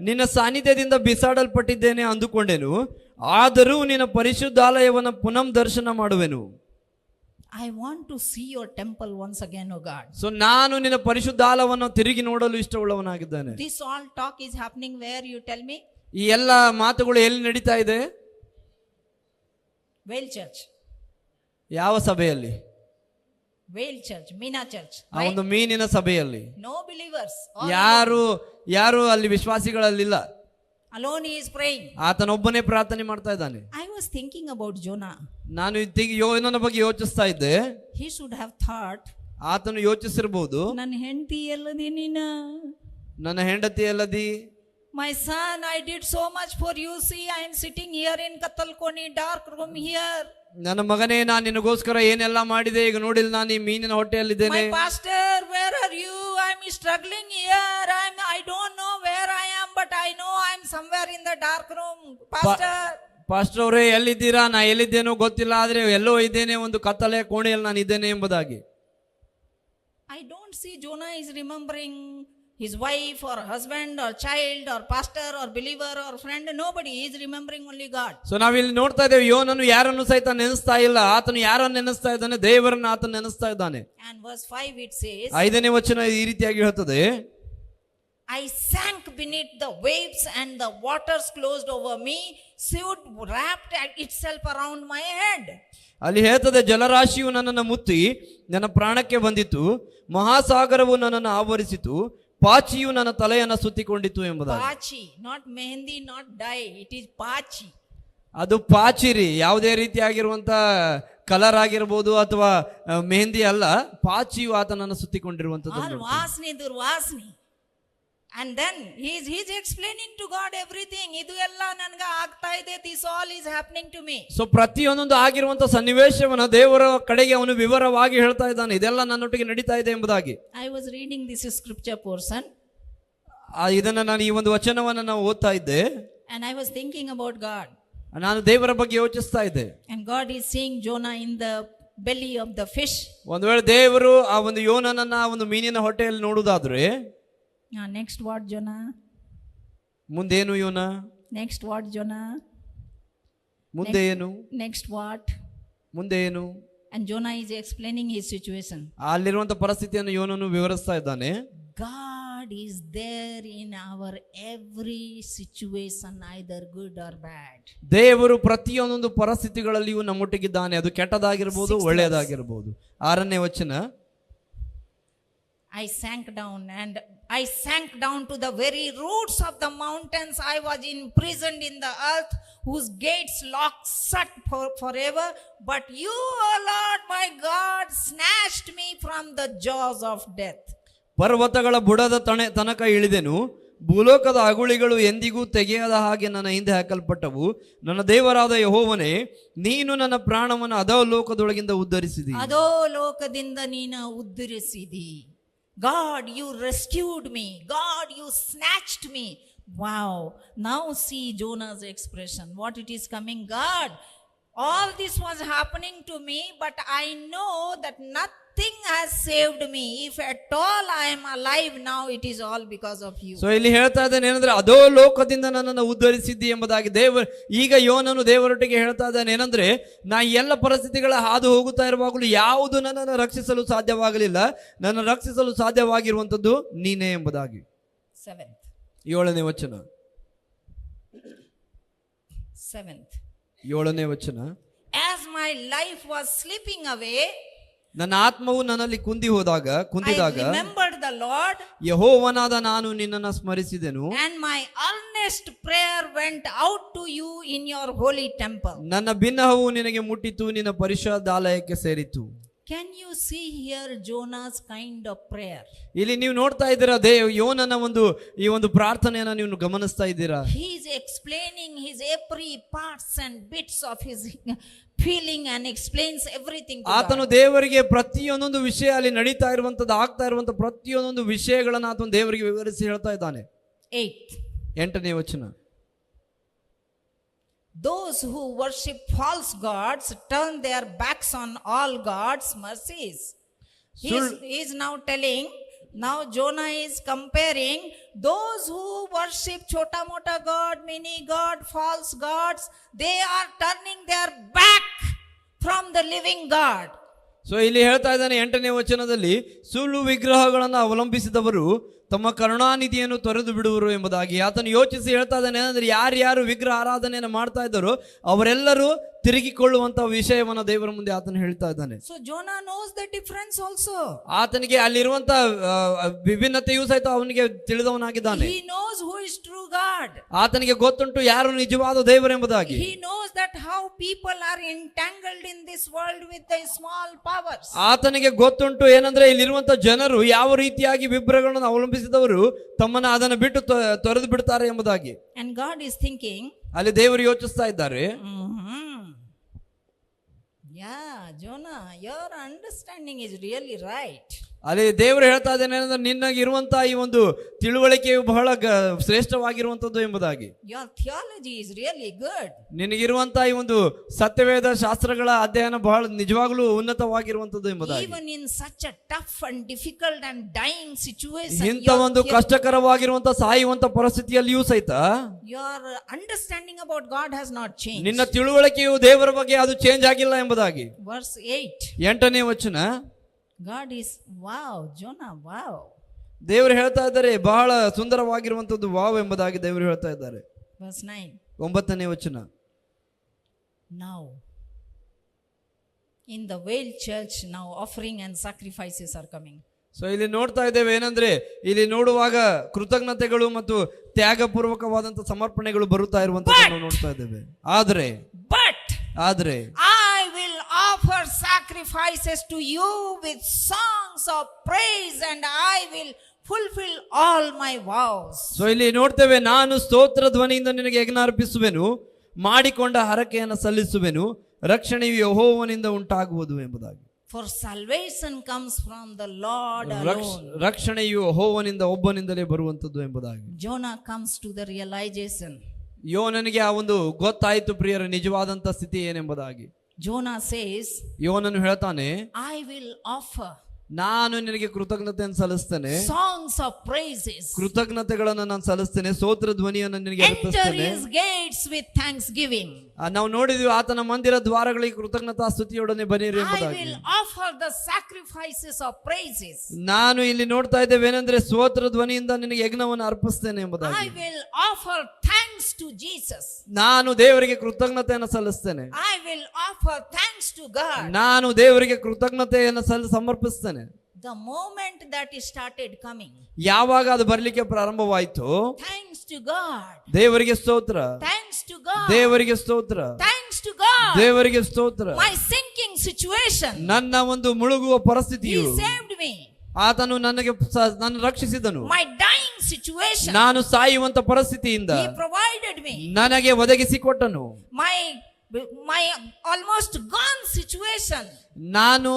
ನಿನ್ನ ಸಾನ್ನಿಧ್ಯದಿಂದ ಬಿಸಾಡಲ್ಪಟ್ಟಿದ್ದೇನೆ ಅಂದುಕೊಂಡೆನು, ಆದರೂ ನಿನ್ನ ಪರಿಶುದ್ಧಾಲಯವನ್ನು ಪುನಃ ದರ್ಶನ ಮಾಡುವೆನು. I want to see your temple once again, O God. So ನಾನು ನಿನ್ನ ಪರಿಶುದ್ಧಾಲಯವನ್ನು ತಿರುಗಿ ನೋಡಲು ಇಷ್ಟವುಳ್ಳವನಾಗಿದ್ದೇನೆ. This all talk is happening where, you tell me? ಈ ಎಲ್ಲ ಮಾತುಗಳು ಎಲ್ಲಿ ನಡೀತಾ ಇದೆ? Whale Church. ಯಾವ ಸಭೆಯಲ್ಲಿ? Whale Church, Mina Church. ಆ ಒಂದು ಮೀನಿನ ಸಭೆಯಲ್ಲಿ. No believers. ಯಾರು ಅಲ್ಲಿ ವಿಶ್ವಾಸಿಗಳಲ್ಲಿಲ್ಲ. Alone he is praying. ಆತನೊಬ್ಬನೇ ಪ್ರಾರ್ಥನೆ ಮಾಡ್ತಾ ಇದ್ದಾನೆ. I was thinking about Jonah. ನಾನು ಯೋನನ ಬಗ್ಗೆ ಯೋಚಿಸ್ತಾ ಇದ್ದೆ. He should have thought, ಆತನು ಯೋಚಿಸಿರಬಹುದು, ನನ್ನ ಹೆಂಡತಿ ಎಲ್ಲದಿ ನೀನ, ನನ್ನ ಹೆಂಡತಿ ಎಲ್ಲದಿ, my son, I did so much for you. See, I am sitting here in Katalkoni, dark room here. ನನ್ನ ಮಗನೇ, ನಾನು ನಿನಗೋಸ್ಕರ ಏನೆಲ್ಲ ಮಾಡಿದೆ, ಈಗ ನೋಡಿಲ್ಲ ನಾನು ಈ ಮೀನಿನ ಹೊಟ್ಟೆಯಲ್ಲಿದ್ದೇನೆ. My pastor, where are you? I am struggling here. I don't know where I am, but I know I am somewhere in the dark room. Pastor, pastor ಅವರೇ ಎಲ್ಲಿದ್ದೀರಾ? ನಾ ಎಲ್ಲಿದ್ದೇನೋ ಗೊತ್ತಿಲ್ಲ, ಆದ್ರೆ ಎಲ್ಲೋ ಇದ್ದೇನೆ, ಒಂದು ಕತ್ತಲೆ ಕೋಣೆಯಲ್ಲಿ ನಾನು ಇದ್ದೇನೆ ಎಂಬುದಾಗಿ. I don't see Jonah is remembering his wife or husband or child or pastor or believer or friend. Nobody is remembering, only God. So ನಾವಿಲ್ಲಿ ನೋಡ್ತಾ ಇದ್ದೇವೆ, ಯೋನನು ಯಾರನ್ನು ಸಹಿತ ನೆನೆಸ್ತಾ ಇಲ್ಲ, ಆತನು ಯಾರನ್ನು ನೆನೆಸ್ತಾ ಇದ್ದಾನೆ? ದೇವರನ್ನ ಆತನು ನೆನೆಸ್ತಾ ಇದ್ದಾನೆ. And verse 5 it says, 5ನೇ ವಚನ ಈ ರೀತಿಯಾಗಿ ಹೇಳ್ತದೆ, I sank beneath the waves and the waters closed over me. Sea wrapped itself around my head. ಅಲ್ಲಿ ಹೇಳ್ತದೆ, ಜಲರಾಶಿಯು ನನ್ನನ್ನು ಮುತ್ತಿ ನನ್ನ ಪ್ರಾಣಕ್ಕೆ ಬಂದಿತು, ಮಹಾಸಾಗರವು ನನ್ನನ್ನು ಆವರಿಸಿತು, ಪಾಚಿಯು ನನ್ನ ತಲೆಯನ್ನು ಸುತ್ತಿಕೊಂಡಿತು ಎಂಬುದಾಗಿ. Pachi, not mehendi, not dye. It is pachi. ಅದು ಪಾಚಿರಿ, ಯಾವುದೇ ರೀತಿಯಾಗಿರುವಂತ ಕಲರ್ ಆಗಿರ್ಬೋದು ಅಥವಾ ಮೆಹಂದಿ ಅಲ್ಲ, ಪಾಚಿಯು ಆತನನ್ನು ಸುತ್ತಿಕೊಂಡಿರುವಂತದ್ದು. All vasni durvasni. And then he's explaining to God everything. Idu ella nanga aagta ide. This all is happening to me. So ಪ್ರತಿಯೊಂದೊಂದು ಆಗಿರುವಂತ ಸನ್ನಿವೇಶವನ್ನು ದೇವರ ಕಡೆಗೆ ಅವನು ವಿವರವಾಗಿ ಹೇಳ್ತಾ ಇದ್ದಾನೆ, ಇದೆಲ್ಲ ನನ್ನೊಟ್ಟಿಗೆ ನಡೀತಾ ಇದೆ ಎಂಬುದಾಗಿ. I was reading this scripture portion. ಇದನ್ನ ನಾನು ಈ ಒಂದು ವಚನವನ್ನು ನಾವು ಓದ್ತಾ ಇದ್ದೆ, and I was thinking about God. ನಾನು ದೇವರ ಬಗ್ಗೆ ಯೋಚಿಸ್ತಾ ಇದ್ದೆ. And God is seeing Jonah in the belly of the fish. ಒಂದು ವೇಳೆ ದೇವರು ಆ ಒಂದು ಯೋನನನ್ನ ಆ ಒಂದು ಮೀನಿನ ಹೊಟ್ಟೆಯಲ್ಲಿ ನೋಡುವುದಾದ್ರೆ, next what, Jonah? ಮುಂದೇನು ಯೋನ? Next what, Jonah? ಮುಂದೆ ಏನು? Next what? ಮುಂದೆ ಏನು? And Jonah is explaining his situation. ಅಲ್ಲಿರುವಂತ ಪರಿಸ್ಥಿತಿಯನ್ನು ಯೋನನು ವಿವರಿಸ್ತಾ ಇದ್ದಾನೆ. God is there in our every situation, either good or bad. ದೇವರು ಪ್ರತಿಯೊಂದೊಂದು ಪರಿಸ್ಥಿತಿಗಳಲ್ಲಿಯೂ ನಮ್ಮೊಟ್ಟಿಗಿದ್ದಾನೆ, ಅದು ಕೆಟ್ಟದಾಗಿರ್ಬೋದು, 6th ಒಳ್ಳೆಯದಾಗಿರ್ಬೋದು. 6ನೇ ವಚನ, I sank down to the very roots of the mountains. I was imprisoned in the earth, whose gates locked shut forever. But you, O Lord my God, snatched me from the jaws of death. ಪರ್ವತಗಳ ಬುಡದ ತನಕ ಇಳಿದೆನು, ಭೂಲೋಕದ ಅಗುಳಿಗಳು ಎಂದಿಗೂ ತೆಗೆಯದ ಹಾಗೆ ನನ್ನ ಹಿಂದೆ ಹಾಕಲ್ಪಟ್ಟವು. ನನ್ನ ದೇವರಾದ ಯೆಹೋವನೇ, ನೀನು ನನ್ನ ಪ್ರಾಣವನ್ನು ಅಧೋಲೋಕದೊಳಗಿಂದ ಉದ್ಧರಿಸಿದಿ. ಅಧೋಲೋಕದಿಂದ ನೀನು ಉದ್ಧರಿಸಿದಿ. God, you rescued me. God, you snatched me. Wow. Now see Jonah's expression, what it is coming. God, all this was happening to me, but I know that nothing has saved me. If at all I am alive now, it is all because of you. So ಇಲ್ಲಿ ಹೇಳ್ತಾ ಇದ್ದಾನೆ ಏನಂದ್ರೆ, ಅದೋ ಲೋಕದಿಂದ ನನ್ನನ್ನು ಉದ್ಧರಿಸಿದ್ದಿ ಎಂಬುದಾಗಿ. ಈಗ ಯೋನನು ದೇವರೊಟ್ಟಿಗೆ ಹೇಳ್ತಾ ಇದ್ದಾನೆ ಏನಂದ್ರೆ, ನಾ ಎಲ್ಲ ಪರಿಸ್ಥಿತಿಗಳ ಹಾದು ಹೋಗುತ್ತಾ ಇರುವಾಗಲೂ ಯಾವುದು ನನ್ನನ್ನು ರಕ್ಷಿಸಲು ಸಾಧ್ಯವಾಗಲಿಲ್ಲ, ನನ್ನ ರಕ್ಷಿಸಲು ಸಾಧ್ಯವಾಗಿರುವಂತದ್ದು ನೀನೇ ಎಂಬುದಾಗಿ. 7ನೇ ವಚನ, 7ನೇ ವಚನ, as my life was slipping away, ನನ್ನ ಆತ್ಮವು ನನ್ನಲ್ಲಿ ಕುಂದಿದಾಗ I remembered the Lord, ಯೆಹೋವನಾದ ನಾನು ನಿನ್ನನ್ನು ಸ್ಮರಿಸಿದೆನು, and my earnest prayer went out to you in your holy temple. ನನ್ನ ಬಿನ್ನಹವು ನಿನಗೆ ಮುಟ್ಟಿತು, ನಿನ್ನ ಪರಿಶುದ್ಧಾಲಯಕ್ಕೆ ಸೇರಿತು. Can you see here Jonah's kind of prayer? ಇಲ್ಲಿ ನೀವು ನೋಡ್ತಾ ಇದ್ದೀರಾ ಯೋನನ ಈ ಒಂದು ಪ್ರಾರ್ಥನೆಯನ್ನ ನೀವು ಗಮನಿಸ್ತಾ ಇದ್ದೀರಾ. He is explaining his every parts and bits of his feeling and explains everything to ಆತನು God. ದೇವರಿಗೆ ಪ್ರತಿಯೊಂದೊಂದು ವಿಷಯ ಅಲ್ಲಿ ನಡೀತಾ ಇರುವಂತದ್ದು, ಆಗ್ತಾ ಇರುವಂತ ಪ್ರತಿಯೊಂದೊಂದು ವಿಷಯಗಳನ್ನ ಆತನು ದೇವರಿಗೆ ವಿವರಿಸಿ ಹೇಳ್ತಾ ಇದ್ದಾನೆ. 8ನೇ ವಚನ, those who worship false gods turn their backs on all God's mercies. He is now telling, now Jonah is comparing those who worship chota mota god, mini god, false gods. They are turning their back from the living God. So ಇಲ್ಲಿ ಹೇಳ್ತಾ ಇದ್ದಾನೆ 8ನೇ ವಚನದಲ್ಲಿ, ಸುಳ್ಳು ವಿಗ್ರಹಗಳನ್ನು ಅವಲಂಬಿಸಿದವರು ತಮ್ಮ ಕರುಣಾನಿಧಿಯನ್ನು ತೊರೆದು ಬಿಡುವರು ಎಂಬುದಾಗಿ. ಆತನು ಯೋಚಿಸಿ ಹೇಳ್ತಾ ಇದ್ದಾನೆ ಏನಂದ್ರೆ, ಯಾರ್ಯಾರು ವಿಗ್ರಹ ಆರಾಧನೆಯನ್ನು ಮಾಡ್ತಾ ಇದ್ದಾರೋ ಅವರೆಲ್ಲರೂ ತಿರುಗಿಕೊಳ್ಳುವಂತ ವಿಷಯವನ್ನು ದೇವರ ಮುಂದೆ ಆತನು ಹೇಳ್ತಾ ಇದ್ದಾನೆ. So Jonah knows the difference also. ಆತನಿಗೆ ಅಲ್ಲಿರುವಂತ ವಿಭಿನ್ನತೆಯೂ ಸಹಿತ ಅವನಿಗೆ ತಿಳಿದವನಾಗಿದ್ದಾನೆ. He knows who is true God. ಆತನಿಗೆ ಗೊತ್ತುಂಟು ಯಾರು ನಿಜವಾದ ದೇವರೆಂಬುದಾಗಿ. He knows that how people are entangled in this world with the small powers. ಆತನಿಗೆ ಗೊತ್ತುಂಟು ಏನಂದ್ರೆ, ಇಲ್ಲಿರುವಂತ ಜನರು ಯಾವ ರೀತಿಯಾಗಿ ವಿಗ್ರಹಗಳನ್ನು ಅವಲಂಬಿಸಿದವರು ತಮ್ಮನ್ನ ಅದನ್ನು ಬಿಟ್ಟು ತೊರೆದು ಬಿಡ್ತಾರೆ ಎಂಬುದಾಗಿ. And God is thinking, ಅಲ್ಲಿ ದೇವರು ಯೋಚಿಸ್ತಾ ಇದ್ದಾರೆ, yeah, Jonah, your understanding is really right. ಅಲ್ಲಿ ದೇವರು ಹೇಳ್ತಾ ಇದ್ದಾನೆ ಏನಂದ್ರೆ, ನಿನ್ನಗಿರುವಂತಹ ಈ ಒಂದು ತಿಳುವಳಿಕೆಯು ಬಹಳ ಶ್ರೇಷ್ಠವಾಗಿರುವಂತದ್ದು ಎಂಬುದಾಗಿ. Your theology is really good. ನಿನಗಿರುವಂತಹ ಈ ಒಂದು ಸತ್ಯವೇದ ಶಾಸ್ತ್ರಗಳ ಅಧ್ಯಯನ ಬಹಳ ನಿಜವಾಗ್ಲೂ ಉನ್ನತವಾಗಿರುವಂತದ್ದು ಎಂಬುದಾಗಿ. Even in such a tough and difficult and dying situation, ಇಂಥ ಒಂದು ಕಷ್ಟಕರವಾಗಿರುವಂತಹ ಸಾಯುವಂತ ಪರಿಸ್ಥಿತಿಯಲ್ಲಿಯೂ ಸಹಿತ your understanding about God has not changed. ನಿನ್ನ ತಿಳುವಳಿಕೆಯು ದೇವರ ಬಗ್ಗೆ ಅದು ಚೇಂಜ್ ಆಗಿಲ್ಲ ಎಂಬುದಾಗಿ. Verse 8. 8ನೇ ವಚನ, God is, wow, Jonah, wow. ದೇವರು ಹೇಳ್ತಾ ಇದ್ದಾರೆ ಬಹಳ ಸುಂದರವಾಗಿರುವಂತದ್ದು ವಾವ್ ಎಂಬುದಾಗಿ ದೇವರು ಹೇಳ್ತಾ ಇದ್ದಾರೆ. Verse 9. 9ನೇ ವಚನ, now in the veiled church now offering and sacrifices are coming. So ಇಲ್ಲಿ ನೋಡ್ತಾ ಇದ್ದೇವೆ ಏನಂದ್ರೆ, ಇಲ್ಲಿ ನೋಡುವಾಗ ಕೃತಜ್ಞತೆಗಳು ಮತ್ತು ತ್ಯಾಗಪೂರ್ವಕವಾದಂತ ಸಮರ್ಪಣೆಗಳು ಬರುತ್ತಾ ಇರುವಂತದ್ದನ್ನು ನೋಡ್ತಾ ಇದ್ದೇವೆ. ಆದ್ರೆ I will offer sacrifices to you with songs of praise, and I will fulfill all my vows. So ಇಲ್ಲಿ ನೋಡ್ತೇವೆ, ನಾನು ಸ್ತೋತ್ರ ಧ್ವನಿಯಿಂದ ನಿನಗೆ ಯಜ್ಞ ಅರ್ಪಿಸುವೆನು, ಮಾಡಿಕೊಂಡ ಹರಕೆಯನ್ನು ಸಲ್ಲಿಸುವೆನು, ರಕ್ಷಣೆಯು ಯೆಹೋವನಿಂದ ಉಂಟಾಗುವುದು ಎಂಬುದಾಗಿ. For salvation comes from the Lord alone. ರಕ್ಷಣೆಯು ಯೆಹೋವನಿಂದ ಒಬ್ಬನಿಂದಲೇ ಬರುವಂತದ್ದು ಎಂಬುದಾಗಿ. Jonah comes to the realization. ಯೋನನಿಗೆ ಆ ಒಂದು ಗೊತ್ತಾಯಿತು ಪ್ರಿಯರ ನಿಜವಾದಂತ ಸ್ಥಿತಿ ಏನೆಂಬುದಾಗಿ. Jonah says, ಯೋನನು ಹೇಳ್ತಾನೆ, I will offer. ನಾನು ನಿನಗೆ ಕೃತಜ್ಞತೆಯನ್ನು ಸಲ್ಲಿಸ್ತೇನೆ, songs of praises. ಕೃತಜ್ಞತೆಗಳನ್ನು ನಾನು ಸಲ್ಲಿಸ್ತೇನೆ, ಸ್ತೋತ್ರ ಧ್ವನಿಯನ್ನು ನಿನಗೆ Enter ಅರ್ಪಿಸ್ತೇನೆ. his gates with thanksgiving. ನಾವು ನೋಡಿದ್ವಿ ಆತನ ಮಂದಿರ ದ್ವಾರಗಳಿಗೆ ಕೃತಜ್ಞತಾ ಸ್ತುತಿಯೊಡನೆ ಬನ್ನಿರಿ I ಎಂಬುದಾಗಿ. will offer the sacrifices of praises. ನಾನು ಇಲ್ಲಿ ನೋಡ್ತಾ ಇದ್ದೇವೆ ಏನಂದ್ರೆ ಸ್ತೋತ್ರ ಧ್ವನಿಯಿಂದ ನಿನಗೆ ಯಜ್ಞವನ್ನು ಅರ್ಪಿಸ್ತೇನೆ I ಎಂಬುದಾಗಿ. will offer thanks to Jesus. ನಾನು ದೇವರಿಗೆ ಕೃತಜ್ಞತೆಯನ್ನು ಸಲ್ಲಿಸ್ತೇನೆ, I will offer thanks to God. ನಾನು ದೇವರಿಗೆ ಕೃತಜ್ಞತೆಯನ್ನು ಸಮರ್ಪಿಸ್ತೇನೆ. The moment that he started coming, ಯಾವಾಗ ಅದು ಬರ್ಲಿಕ್ಕೆ ಪ್ರಾರಂಭವಾಯಿತು, thanks to God, ದೇವರಿಗೆ ಸ್ತೋತ್ರ, thanks to God, ದೇವರಿಗೆ ಸ್ತೋತ್ರ, thanks to God. ದೇವರಿಗೆ ಸ್ತೋತ್ರ. My sinking situation, ನನ್ನ ಒಂದು ಮುಳುಗುವ he ಪರಿಸ್ಥಿತಿಯು saved me. ಆತನು ನನಗೆ ನನ್ನ ರಕ್ಷಿಸಿದನು. My dying situation, ನಾನು ಸಾಯುವಂತ ಪರಿಸ್ಥಿತಿಯಿಂದ he provided me. ನನಗೆ ಒದಗಿಸಿಕೊಟ್ಟನು. My almost gone situation, ನಾನು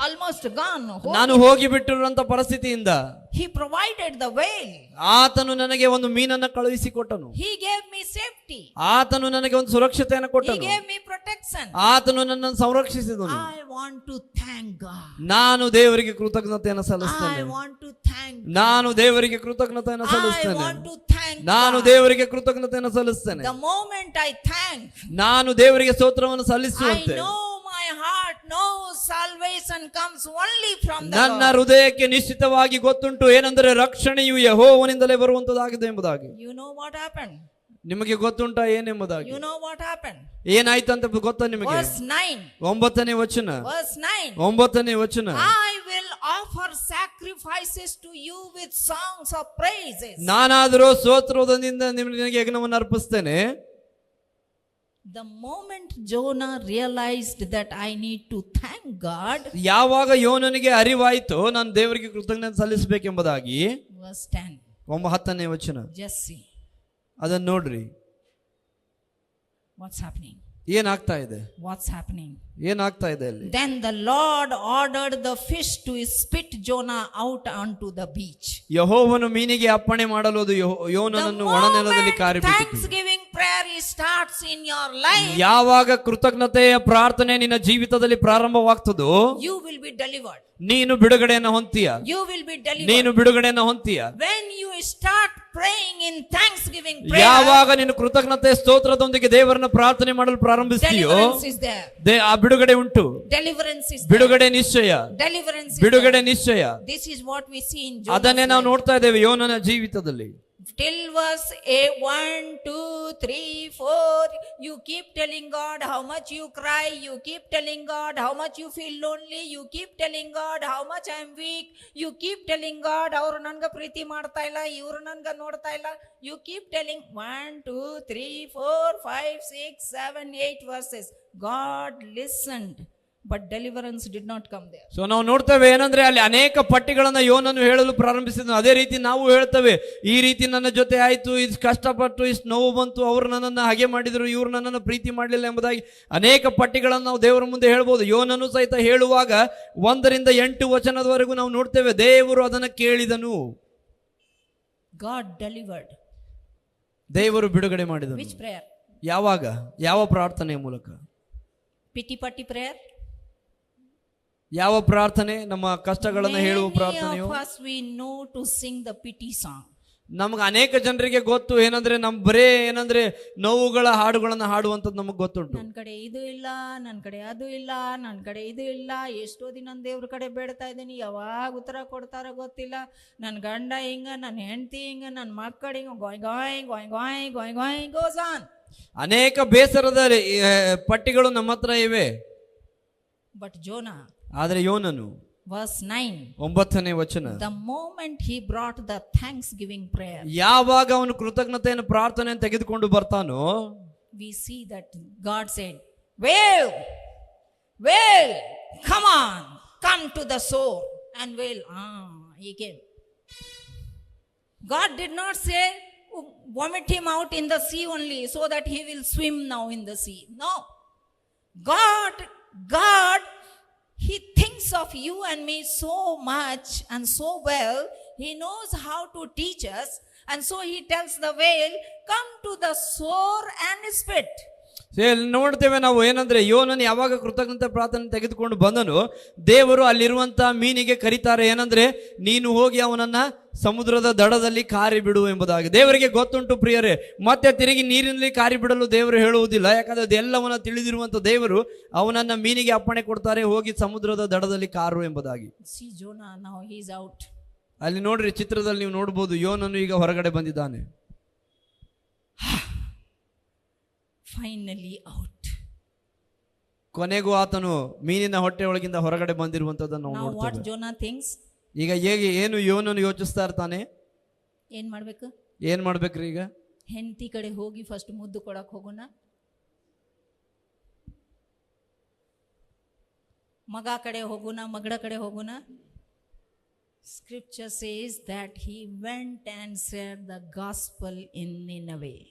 almost gone. ಹೋಗಿಬಿಟ್ಟಿರುವಂತ ಪರಿಸ್ಥಿತಿಯಿಂದ He provided the whale. ಆತನು ನನಗೆ ಒಂದು ಮೀನನ್ನು ಕಳುಹಿಸಿಕೊಟ್ಟನು. He gave me safety. ಆತನು ನನಗೆ ಒಂದು ಸುರಕ್ಷತೆಯನ್ನು He ಕೊಟ್ಟನು. gave me protection. ಆತನು ನನ್ನನ್ನು ಸಂರಕ್ಷಿಸಿದನು. I want to thank God. ನಾನು ದೇವರಿಗೆ ಕೃತಜ್ಞತೆಯನ್ನು ಸಲ್ಲಿಸ್ತೇನೆ. I want to thank God. ನಾನು ದೇವರಿಗೆ ಕೃತಜ್ಞತೆಯನ್ನು I ಸಲ್ಲಿಸ್ತೇನೆ. want to thank ನಾನು God. ದೇವರಿಗೆ ಕೃತಜ್ಞತೆಯನ್ನು ಸಲ್ಲಿಸ್ತೇನೆ. The moment I thank, ನಾನು ದೇವರಿಗೆ ಸ್ತೋತ್ರವನ್ನು I ಸಲ್ಲಿಸುವಂತೆ know my heart knows salvation comes only from the ನನ್ನ Lord. ಹೃದಯಕ್ಕೆ ನಿಶ್ಚಿತವಾಗಿ ಗೊತ್ತುಂಟು ಏನೆಂದರೆ ರಕ್ಷಣೆಯು ಯೆಹೋವನಿಂದಲೇ ಬರುವಂತದಾಗಿದೆ ಎಂಬುದಾಗಿ. You know what happened? ನಿಮಗೆ ಗೊತ್ತುಂಟಾ ಏನೆಂಬುದಾಗಿ? You know what happened? ಏನಾಯ್ತು ಅಂತ ಗೊತ್ತಾ ನಿಮಗೆ? Verse 9. 9ನೇ ವಚನ. Verse 9. 9ನೇ ವಚನ. I will offer sacrifices to you with songs of praises. ನಾನಾದರೂ ಸ್ತೋತ್ರದಿಂದ ನಿನಗೆ ಯಜ್ಞವನ್ನು ಅರ್ಪಿಸ್ತೇನೆ. The moment Jonah realized that I need to thank God, ಯಾವಾಗ ಯೋನನಿಗೆ ಅರಿವಾಯಿತು ನಾನು ದೇವರಿಗೆ ಕೃತಜ್ಞತೆ ಸಲ್ಲಿಸಬೇಕೆಂಬುದಾಗಿ, verse 10. 10ನೇ ವಚನ. Just see ಅದನ್ನು ನೋಡ್ರಿ, what's happening. ಏನಾಗ್ತಾ ಇದೆ, What's happening? ಏನಾಗ್ತಾ ಇದೆ ಅಲ್ಲಿ. Then the Lord ordered the fish to spit Jonah out onto the beach. ಯೆಹೋವನು ಮೀನಿಗೆ ಅಪ್ಪಣೆ ಮಾಡಲು ಅದು ಯೋನನನ್ನು ಒಣನೆಲದಲ್ಲಿ ಕಾರಿಬಿಟ್ಟಿತು. Thanksgiving prayer starts in your life, ಯಾವಾಗ ಕೃತಜ್ಞತೆಯ ಪ್ರಾರ್ಥನೆ ನಿನ್ನ ಜೀವಿತದಲ್ಲಿ ಪ್ರಾರಂಭವಾಗ್ತದೋ you will be delivered. ನೀನು ಬಿಡುಗಡೆಯನ್ನು ಹೊಂತೀಯ. You will be delivered. ನೀನು ಬಿಡುಗಡೆಯನ್ನು ಹೊಂತೀಯ. When you start praying in thanksgiving prayer, ಯಾವಾಗ ನೀನು ಕೃತಜ್ಞತೆ ಸ್ತೋತ್ರದೊಂದಿಗೆ ದೇವರನ್ನ ಪ್ರಾರ್ಥನೆ ಮಾಡಲು ಪ್ರಾರಂಭಿಸ್ತೀಯೋ deliverance is there. ಆ ಬಿಡುಗಡೆ ಉಂಟು. Deliverance is there. ಬಿಡುಗಡೆ ನಿಶ್ಚಯ. Deliverance is ಬಿಡುಗಡೆ there. ನಿಶ್ಚಯ. This is what we see in Jonah's ಅದನ್ನೇ ನಾವು life. ನೋಡ್ತಾ ಇದ್ದೇವೆ ಯೋನನ ಜೀವಿತದಲ್ಲಿ. Till verse 1, 2, 3, 4, you keep telling God how much you cry, you keep telling God how much you feel lonely, you keep telling God how much I am weak, you keep telling God ಅವರು ನನ್ಗ ಪ್ರೀತಿ ಮಾಡ್ತಾ ಇಲ್ಲ, ಇವರು ನನ್ಗ ನೋಡ್ತಾ ಇಲ್ಲ, you keep telling 1, 2, 3, 4, 5, 6, 7, 8 verses. God listened, but deliverance did not come there. So ನಾವು ನೋಡ್ತೇವೆ ಏನಂದ್ರೆ ಅಲ್ಲಿ ಅನೇಕ ಪಟ್ಟಿಗಳನ್ನ ಯೋನನು ಹೇಳಲು ಪ್ರಾರಂಭಿಸಿದ. ಅದೇ ರೀತಿ ನಾವು ಹೇಳ್ತೇವೆ, ಈ ರೀತಿ ನನ್ನ ಜೊತೆ ಆಯ್ತು, ಇಷ್ಟು ಕಷ್ಟಪಟ್ಟು, ಇಷ್ಟು ನೋವು ಬಂತು, ಅವರು ನನ್ನನ್ನು ಹಾಗೆ ಮಾಡಿದ್ರು, ಇವರು ನನ್ನನ್ನು ಪ್ರೀತಿ ಮಾಡಲಿಲ್ಲ ಎಂಬುದಾಗಿ ಅನೇಕ ಪಟ್ಟಿಗಳನ್ನು ನಾವು ದೇವರ ಮುಂದೆ ಹೇಳ್ಬೋದು. ಯೋನನು ಸಹಿತ ಹೇಳುವಾಗ 1ರಿಂದ 8 ವಚನದವರೆಗೂ ನಾವು ನೋಡ್ತೇವೆ ದೇವರು ಅದನ್ನು ಕೇಳಿದನು. God delivered. ದೇವರು ಬಿಡುಗಡೆ ಮಾಡಿದನು. Which prayer? ಯಾವಾಗ? ಯಾವ ಪ್ರಾರ್ಥನೆಯ ಮೂಲಕ? Pity party prayer? ಯಾವ ಪ್ರಾರ್ಥನೆ? ನಮ್ಮ ಕಷ್ಟಗಳನ್ನು ಹೇಳುವ ಪ್ರಾರ್ಥನೆಯು. Many of us we know to sing the pity song. ನಮ್ಗೆ ಅನೇಕ ಜನರಿಗೆ ಗೊತ್ತು ಏನಂದ್ರೆ ನಮ್ ಬರೇ ಏನಂದ್ರೆ ನೋವುಗಳ ಹಾಡುಗಳನ್ನ ಹಾಡುವಂಥದ್ದು ನಮಗ್ ಗೊತ್ತುಂಟು. ನನ್ನ ಕಡೆ ಇದು ಇಲ್ಲ, ನನ್ನ ಕಡೆ ಅದು ಇಲ್ಲ, ನನ್ನ ಕಡೆ ಇದು ಇಲ್ಲ, ಎಷ್ಟೋ ದಿನ ದೇವ್ರ ಕಡೆ ಬೇಡ್ತಾ ಇದ್ದೀನಿ, ಯಾವಾಗ ಉತ್ತರ ಕೊಡ್ತಾರೋ ಗೊತ್ತಿಲ್ಲ, ನನ್ನ ಗಂಡ ಹಿಂಗ, ನನ್ನ ಹೆಂಡತಿ ಹಿಂಗ, ನನ್ನ ಮಕ್ಕಳು ಹಿಂಗ, ಗೋಯ್ ಗೋಯ್ ಗೋಯ್ ಗೋಯ್ ಗೋಯ್ ಗೋಯ್ ಗೋಸ್ ಆನ್. ಅನೇಕ ಬೇಸರದ ಪಟ್ಟಿಗಳು ನಮ್ಮ ಹತ್ರ ಇವೆ. ಬಟ್ ಜೋನಾ, ಆದ್ರೆ ಯೋನನು verse 9, 9ನೇ ವಚನ, the moment he brought the thanksgiving prayer, ಯಾವಾಗ ಅವನು ಕೃತಜ್ಞತೆಯನ್ನು ಪ್ರಾರ್ಥನೆಯನ್ನು ತೆಗೆದುಕೊಂಡು ಬರ್ತಾನೋ, we see that God said, well, come on, come to the shore, and he came. God did not say vomit him out in the sea only so that he will swim now in the sea. No, God, he thinks of you and me so much and so well. He knows how to teach us, and so he tells the whale, come to the shore and spit. ಇಲ್ಲಿ ನೋಡ್ತೇವೆ ನಾವು ಏನಂದ್ರೆ ಯೋನನು ಯಾವಾಗ ಕೃತಜ್ಞತೆ ಪ್ರಾರ್ಥನೆ ತೆಗೆದುಕೊಂಡು ಬಂದನು, ದೇವರು ಅಲ್ಲಿರುವಂತ ಮೀನಿಗೆ ಕರೀತಾರೆ ಏನಂದ್ರೆ, ನೀನು ಹೋಗಿ ಅವನನ್ನ ಸಮುದ್ರದ ದಡದಲ್ಲಿ ಕಾರಿ ಬಿಡು ಎಂಬುದಾಗಿ. ದೇವರಿಗೆ ಗೊತ್ತುಂಟು ಪ್ರಿಯರೇ, ಮತ್ತೆ ತಿರುಗಿ ನೀರಿನಲ್ಲಿ ಕಾರಿ ಬಿಡಲು ದೇವರು ಹೇಳುವುದಿಲ್ಲ. ಯಾಕಂದ್ರೆ ಅದೆಲ್ಲವನ್ನ ತಿಳಿದಿರುವಂತ ದೇವರು ಅವನನ್ನ ಮೀನಿಗೆ ಅಪ್ಪಣೆ ಕೊಡ್ತಾರೆ, ಹೋಗಿ ಸಮುದ್ರದ ದಡದಲ್ಲಿ ಕಾರು ಎಂಬುದಾಗಿ. See Jonah, now he is out. ಅಲ್ಲಿ ನೋಡ್ರಿ, ಚಿತ್ರದಲ್ಲಿ ನೀವು ನೋಡ್ಬೋದು, ಯೋನನು ಈಗ ಹೊರಗಡೆ ಬಂದಿದ್ದಾನೆ. Finally out. ಕೊನೆಗೂ ಆತನು ಮೀನಿನ ಹೊಟ್ಟೆ ಒಳಗಿಂದ ಹೊರಗಡೆ ಬಂದಿರುವಂತದ್ದನ್ನು ನಾವು Now what ನೋಡ್ತೇವೆ. Jonah thinks? ಈಗ ಹೇಗೆ ಏನು ಯೋನನು ಯೋಚಿಸ್ತಾ ಇರ್ತಾನೆ, ಏನ್ ಮಾಡ್ಬೇಕು? ಏನ್ ಮಾಡ್ಬೇಕ್ರಿ ಈಗ? ಹೆಂಡತಿ ಕಡೆ ಹೋಗಿ ಫಸ್ಟ್ ಮುದ್ದು ಕೊಡಕ್ ಹೋಗೋಣ, ಮಗ ಕಡೆ ಹೋಗೋಣ, ಮಗಳ ಕಡೆ ಹೋಗೋಣ. Scripture says that he went and shared the gospel in Nineveh.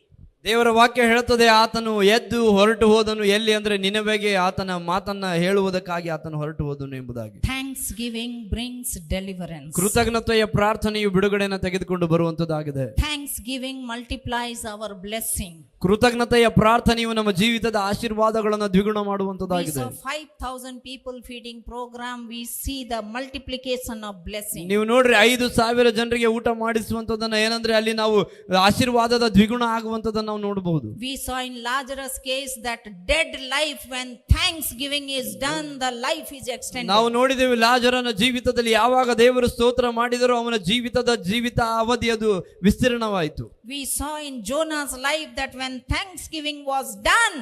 ದೇವರ ವಾಕ್ಯ ಹೇಳುತ್ತದೆ, ಆತನು ಎದ್ದು ಹೊರಟು ಹೋದನು. ಎಲ್ಲಿ ಅಂದ್ರೆ ನಿನವೆಗೆ ಆತನ ಮಾತನ್ನ ಹೇಳುವುದಕ್ಕಾಗಿ ಆತನು ಹೊರಟು ಹೋದನು ಎಂಬುದಾಗಿ. Thanksgiving brings deliverance. ಕೃತಜ್ಞತೆಯ ಪ್ರಾರ್ಥನೆಯು ಬಿಡುಗಡೆಯನ್ನು ತೆಗೆದುಕೊಂಡು ಬರುವಂತದ್ದಾಗಿದೆ. Thanksgiving multiplies our blessing. ಕೃತಜ್ಞತೆಯ ಪ್ರಾರ್ಥನೆಯು ನಮ್ಮ ಜೀವಿತದ ಆಶೀರ್ವಾದಗಳನ್ನು ದ್ವಿಗುಣ We ಮಾಡುವಂತದ್ದಾಗಿದೆ. saw 5,000 people feeding program. We see the multiplication of blessing. ನೀವು ನೋಡ್ರಿ, 5,000 ಜನರಿಗೆ ಊಟ ಮಾಡಿಸುವಂತದನ್ನ ಏನಂದ್ರೆ ಅಲ್ಲಿ ನಾವು ಆಶೀರ್ವಾದದ ದ್ವಿಗುಣ ಆಗುವಂತದನ್ನ ನಾವು ನೋಡಬಹುದು. We saw in Lazarus case that dead life, when thanksgiving is done, the life is extended. ನಾವು ನೋಡಿದ್ದೇವೆ ಲಾಜರನ ಜೀವಿತದಲ್ಲಿ ಯಾವಾಗ ದೇವರು ಸ್ತೋತ್ರ ಮಾಡಿದರೋ ಅವನ ಜೀವಿತ ಅವಧಿ ಅದು ವಿಸ್ತೀರ್ಣವಾಯಿತು. We saw in Jonah's life that when thanksgiving was done,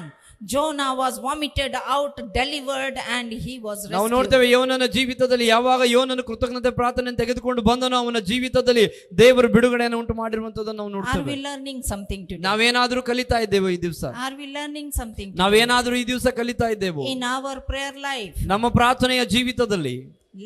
Jonah was vomited out, delivered, and he was ನಾವು rescued. ನೋಡ್ತೇವೆ ಯೋನನ ಜೀವಿತದಲ್ಲಿ ಯಾವಾಗ ಯೋನನು ಕೃತಜ್ಞತೆ ಪ್ರಾರ್ಥನೆ ತೆಗೆದುಕೊಂಡು ಬಂದನೋ ಅವನ ಜೀವಿತದಲ್ಲಿ ದೇವರು ಬಿಡುಗಡೆಯನ್ನು ಉಂಟು ಮಾಡಿರುವಂತದನ್ನು ನಾವು Are ನೋಡ್ತೇವೆ. we learning something today? ನಾವೇನಾದ್ರೂ ಕಲಿತಾ ಇದ್ದೇವೆ ಈ ದಿವಸ? Are we learning something today? ನಾವೇನಾದ್ರೂ ಈ ದಿವಸ ಕಲಿತಾ ಇದ್ದೇವೆ? In our prayer life, ನಮ್ಮ ಪ್ರಾರ್ಥನೆಯ ಜೀವಿತದಲ್ಲಿ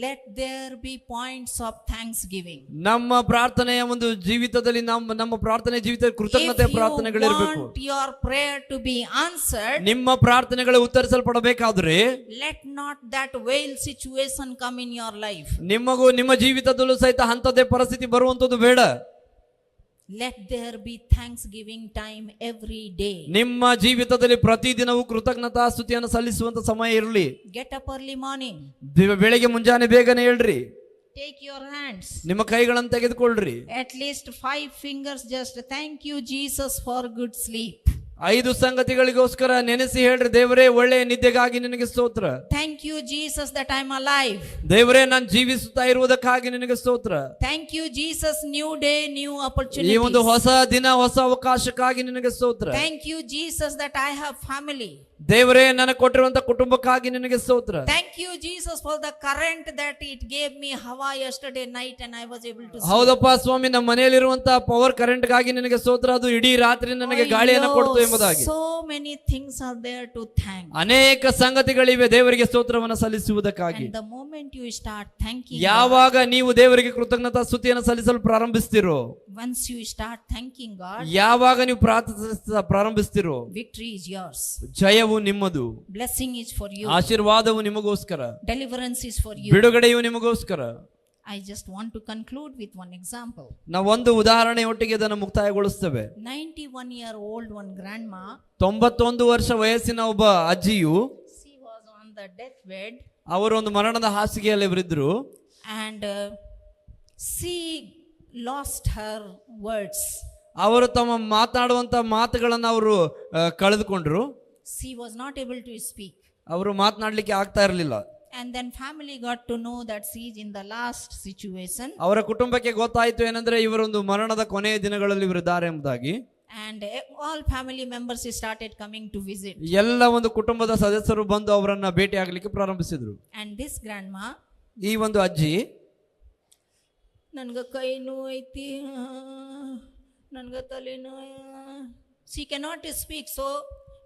let there be points of thanksgiving. ನಮ್ಮ ಪ್ರಾರ್ಥನೆಯ ಒಂದು ಜೀವಿತದಲ್ಲಿ ನಮ್ಮ ಪ್ರಾರ್ಥನೆ ಜೀವಿತ ಕೃತಜ್ಞತೆ If you ಪ್ರಾರ್ಥನೆಗಳಿರಬೇಕು. want your prayer to be answered, ನಿಮ್ಮ ಪ್ರಾರ್ಥನೆಗಳು ಉತ್ತರಿಸಲ್ಪಡಬೇಕಾದ್ರೆ let not that whale situation come in your life. ನಿಮಗೂ ನಿಮ್ಮ ಜೀವಿತದಲ್ಲೂ ಸಹಿತ ಅಂಥದ್ದೇ ಪರಿಸ್ಥಿತಿ ಬರುವಂತದ್ದು ಬೇಡ. Let there be thanksgiving time every day. ನಿಮ್ಮ ಜೀವಿತದಲ್ಲಿ ಪ್ರತಿದಿನವೂ ಕೃತಜ್ಞತಾ ಸ್ತುತಿಯನ್ನು ಸಲ್ಲಿಸುವಂತ ಸಮಯ ಇರಲಿ. Get up early morning. ಬೆಳಿಗ್ಗೆ ಮುಂಜಾನೆ ಬೇಗನೆ ಹೇಳ್ರಿ. Take your hands. ನಿಮ್ಮ ಕೈಗಳನ್ನು ತೆಗೆದುಕೊಳ್ಳ್ರಿ. At least 5 fingers, just thank you Jesus for good sleep. 5 ಸಂಗತಿಗಳಿಗೋಸ್ಕರ ನೆನೆಸಿ ಹೇಳ್ರಿ, ದೇವರೇ ಒಳ್ಳೆಯ ನಿದ್ದೆಗಾಗಿ ನಿನಗೆ ಸ್ತೋತ್ರ. Thank you Jesus that I'm alive. ದೇವರೇ ನಾನು ಜೀವಿಸುತ್ತಾ ಇರುವುದಕ್ಕಾಗಿ ನಿನಗೆ ಸ್ತೋತ್ರ. Thank you Jesus, new day, new opportunities. ಈ ಒಂದು ಹೊಸ ದಿನ, ಹೊಸ ಅವಕಾಶಕ್ಕಾಗಿ ನಿನಗೆ ಸ್ತೋತ್ರ. Thank you Jesus that I have family. ದೇವರೇ ನನಗೆ ಕೊಟ್ಟಿರುವಂತ ಕುಟುಂಬಕ್ಕಾಗಿ ನಿನಗೆ ಸ್ತೋತ್ರ. Thank you Jesus for the current that it gave me Hawa yesterday night and I was able to sleep. ಹೌದಪ್ಪ ಸ್ವಾಮಿ, ನಮ್ಮ ಮನೆಯಲ್ಲಿರುವಂತ ಪವರ್ ಕರೆಂಟ್ ಗಾಗಿ ನಿನಗೆ ಸ್ತೋತ್ರ. ಅದು ಇಡೀ ರಾತ್ರಿ ನನಗೆ ಗಾಳಿಯನ್ನು ಕೊಡ್ತು ಎಂಬುದಾಗಿ. So many things are there to thank. ಅನೇಕ ಸಂಗತಿಗಳಿವೆ ದೇವರಿಗೆ ಸ್ತೋತ್ರವನ್ನು ಸಲ್ಲಿಸುವುದಕ್ಕಾಗಿ. And the moment you start thanking, ಯಾವಾಗ ನೀವು ದೇವರಿಗೆ ಕೃತಜ್ಞತಾ ಸ್ತುತಿಯನ್ನು ಸಲ್ಲಿಸಲು ಪ್ರಾರಂಭಿಸ್ತಿರೋ, once you start thanking God, ಯಾವಾಗ ನೀವು ಪ್ರಾರಂಭಿಸ್ತಿರೋ, victory is yours. ಜಯವು ನಿಮ್ಮದು, Blessing is for you. ಆಶೀರ್ವಾದವು ನಿಮಗೋಸ್ಕರ, Deliverance is for you. ಬಿಡುಗಡೆಯು ನಿಮಗೋಸ್ಕರ. I just want to conclude with one example. ನಾವು ಒಂದು ಉದಾಹರಣೆ ಒಟ್ಟಿಗೆ ಇದನ್ನು ಮುಕ್ತಾಯಗೊಳಿಸ್ತೇವೆ. 91-year-old one grandma, 91 ವರ್ಷ ವಯಸ್ಸಿನ ಒಬ್ಬ ಅಜ್ಜಿಯು, she was on the deathbed ಅವರು ಒಂದು ಮರಣದ ಹಾಸಿಗೆಯಲ್ಲಿ ಅವರಿದ್ರು. and she lost her words. ಅವರು ತಮ್ಮ ಮಾತನಾಡುವಂತ ಮಾತುಗಳನ್ನು ಅವರು ಕಳೆದುಕೊಂಡ್ರು. She was not able to speak. ಅವರು ಮಾತನಾಡ್ಲಿಕ್ಕೆ ಆಗ್ತಾ ಇರಲಿಲ್ಲ. And then family got to know that she is in the last situation. ಅವರ ಕುಟುಂಬಕ್ಕೆ ಗೊತ್ತಾಯಿತು ಏನಂದ್ರೆ ಇವರೊಂದು ಮರಣದ ಕೊನೆಯ ದಿನಗಳಲ್ಲಿ ಇವರಿದ್ದಾರೆ ಎಂಬುದಾಗಿ. And all family members started coming to visit. ಎಲ್ಲ ಒಂದು ಕುಟುಂಬದ ಸದಸ್ಯರು ಬಂದು ಅವರನ್ನ ಭೇಟಿ ಆಗ್ಲಿಕ್ಕೆ ಪ್ರಾರಂಭಿಸಿದ್ರು. And this grandma, ಈ ಒಂದು ಅಜ್ಜಿ, ನನ್ಗ ಕೈ ನೋವು ಐತಿ, ನನ್ಗ ತಲೆ ನೋವು, she cannot speak. So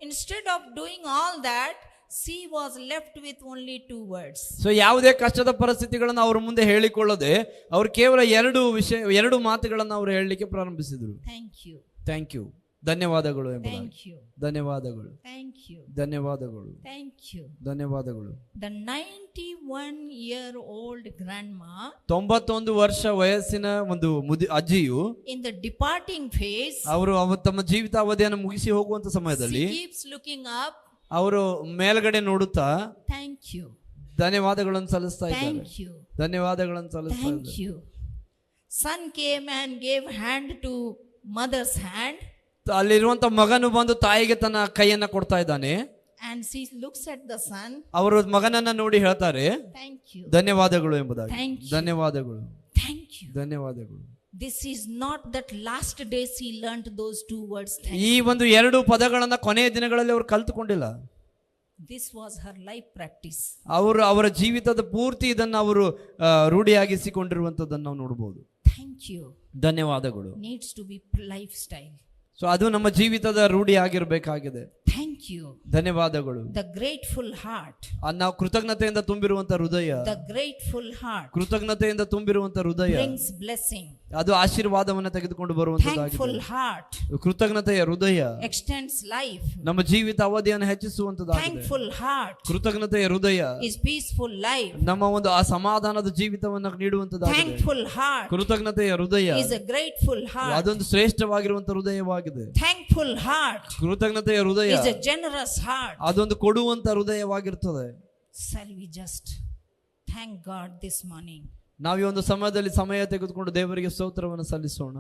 instead of doing all that, she was left with only 2 words. So ಯಾವುದೇ ಕಷ್ಟದ ಪರಿಸ್ಥಿತಿಗಳನ್ನು ಅವ್ರ ಮುಂದೆ ಹೇಳಿಕೊಳ್ಳದೆ ಅವರು ಕೇವಲ 2 ಮಾತುಗಳನ್ನು ಅವರು ಹೇಳಲಿಕ್ಕೆ ಪ್ರಾರಂಭಿಸಿದ್ರು. Thank you. Thank you. ಧನ್ಯವಾದಗಳು ಎಂಬುದಾಗಿ. Thank you. ಧನ್ಯವಾದಗಳು, Thank you. ಧನ್ಯವಾದಗಳು, Thank you. ಧನ್ಯವಾದಗಳು. The 91-year-old grandma 91 ವರ್ಷ ವಯಸ್ಸಿನ ಒಂದು ಅಜ್ಜಿಯು in the departing phase, ಅವರು ತಮ್ಮ ಜೀವಿತ ಅವಧಿಯನ್ನು ಮುಗಿಸಿ ಹೋಗುವಂತ ಸಮಯದಲ್ಲಿ she keeps looking up. ಅವರು ಮೇಲ್ಗಡೆ ನೋಡುತ್ತಾ Thank you. ಧನ್ಯವಾದಗಳನ್ನು ಸಲ್ಲಿಸ್ತಾ ಇದ್ದಾರೆ. Thank you. ಧನ್ಯವಾದಗಳನ್ನು ಸಲ್ಲಿಸ್ತಾ Thank ಇದ್ದಾರೆ. you. Son came and gave hand to mother's hand, ಅಲ್ಲಿರುವಂತ ಮಗನು ಬಂದು ತಾಯಿಗೆ ತನ್ನ ಕೈಯನ್ನ ಕೊಡ್ತಾ ಇದ್ದಾನೆ. and she looks at the son. ಅವರು ಮಗನನ್ನ ನೋಡಿ ಹೇಳ್ತಾರೆ Thank you. ಧನ್ಯವಾದಗಳು ಎಂಬುದಾಗಿ. Thank you. ಧನ್ಯವಾದಗಳು, Thank you. ಧನ್ಯವಾದಗಳು. This is not that last day she learnt those two words. Thank ಈ you. ಒಂದು 2 ಪದಗಳನ್ನ ಕೊನೆಯ ದಿನಗಳಲ್ಲಿ ಅವರು ಕಲ್ತುಕೊಂಡಿಲ್ಲ. This was her life practice. ಅವರ ಜೀವಿತದ ಪೂರ್ತಿ ಇದನ್ನು ಅವರು ರೂಢಿಯಾಗಿಸಿಕೊಂಡಿರುವಂತದ್ದನ್ನು ನಾವು ನೋಡಬಹುದು. Thank you. ಧನ್ಯವಾದಗಳು Needs to be lifestyle. So ಅದು ನಮ್ಮ ಜೀವಿತದ ರೂಢಿ ಆಗಿರಬೇಕಾಗಿದೆ. Thank you. ಧನ್ಯವಾದಗಳು. The grateful heart. ನಾವು ಕೃತಜ್ಞತೆಯಿಂದ ತುಂಬಿರುವಂತ ಹೃದಯ, The grateful heart ಕೃತಜ್ಞತೆಯಿಂದ ತುಂಬಿರುವಂತ ಹೃದಯ brings blessing. ಅದು ಆಶೀರ್ವಾದವನ್ನು ತೆಗೆದುಕೊಂಡು ಬರುವಂತದ್ದಾಗಿದೆ. Thankful heart ಕೃತಜ್ಞತೆಯ ಹೃದಯ extends life. ನಮ್ಮ ಜೀವಿತ ಅವಧಿಯನ್ನು ಹೆಚ್ಚಿಸುವಂತದ್ದಾಗಿದೆ. Thankful heart ಕೃತಜ್ಞತೆಯ ಹೃದಯ is peaceful life. ನಮ್ಮ ಒಂದು ಆ ಸಮಾಧಾನದ ಜೀವಿತವನ್ನು ನೀಡುವಂತದ್ದಾಗಿದೆ. Thankful heart ಕೃತಜ್ಞತೆಯ ಹೃದಯ is a grateful heart. ಅದೊಂದು ಶ್ರೇಷ್ಠವಾಗಿರುವಂತ ಹೃದಯವಾಗಿದೆ. Thankful heart ಕೃತಜ್ಞತೆಯ ಹೃದಯ is a generous heart. ಅದೊಂದು ಕೊಡುವಂತ ಹೃದಯವಾಗಿರ್ತದೆ. Shall we just thank God this morning? ನಾವು ಈ ಒಂದು ಸಮಯದಲ್ಲಿ ಸಮಯ ತೆಗೆದುಕೊಂಡು ದೇವರಿಗೆ ಸ್ತೋತ್ರವನ್ನು ಸಲ್ಲಿಸೋಣ.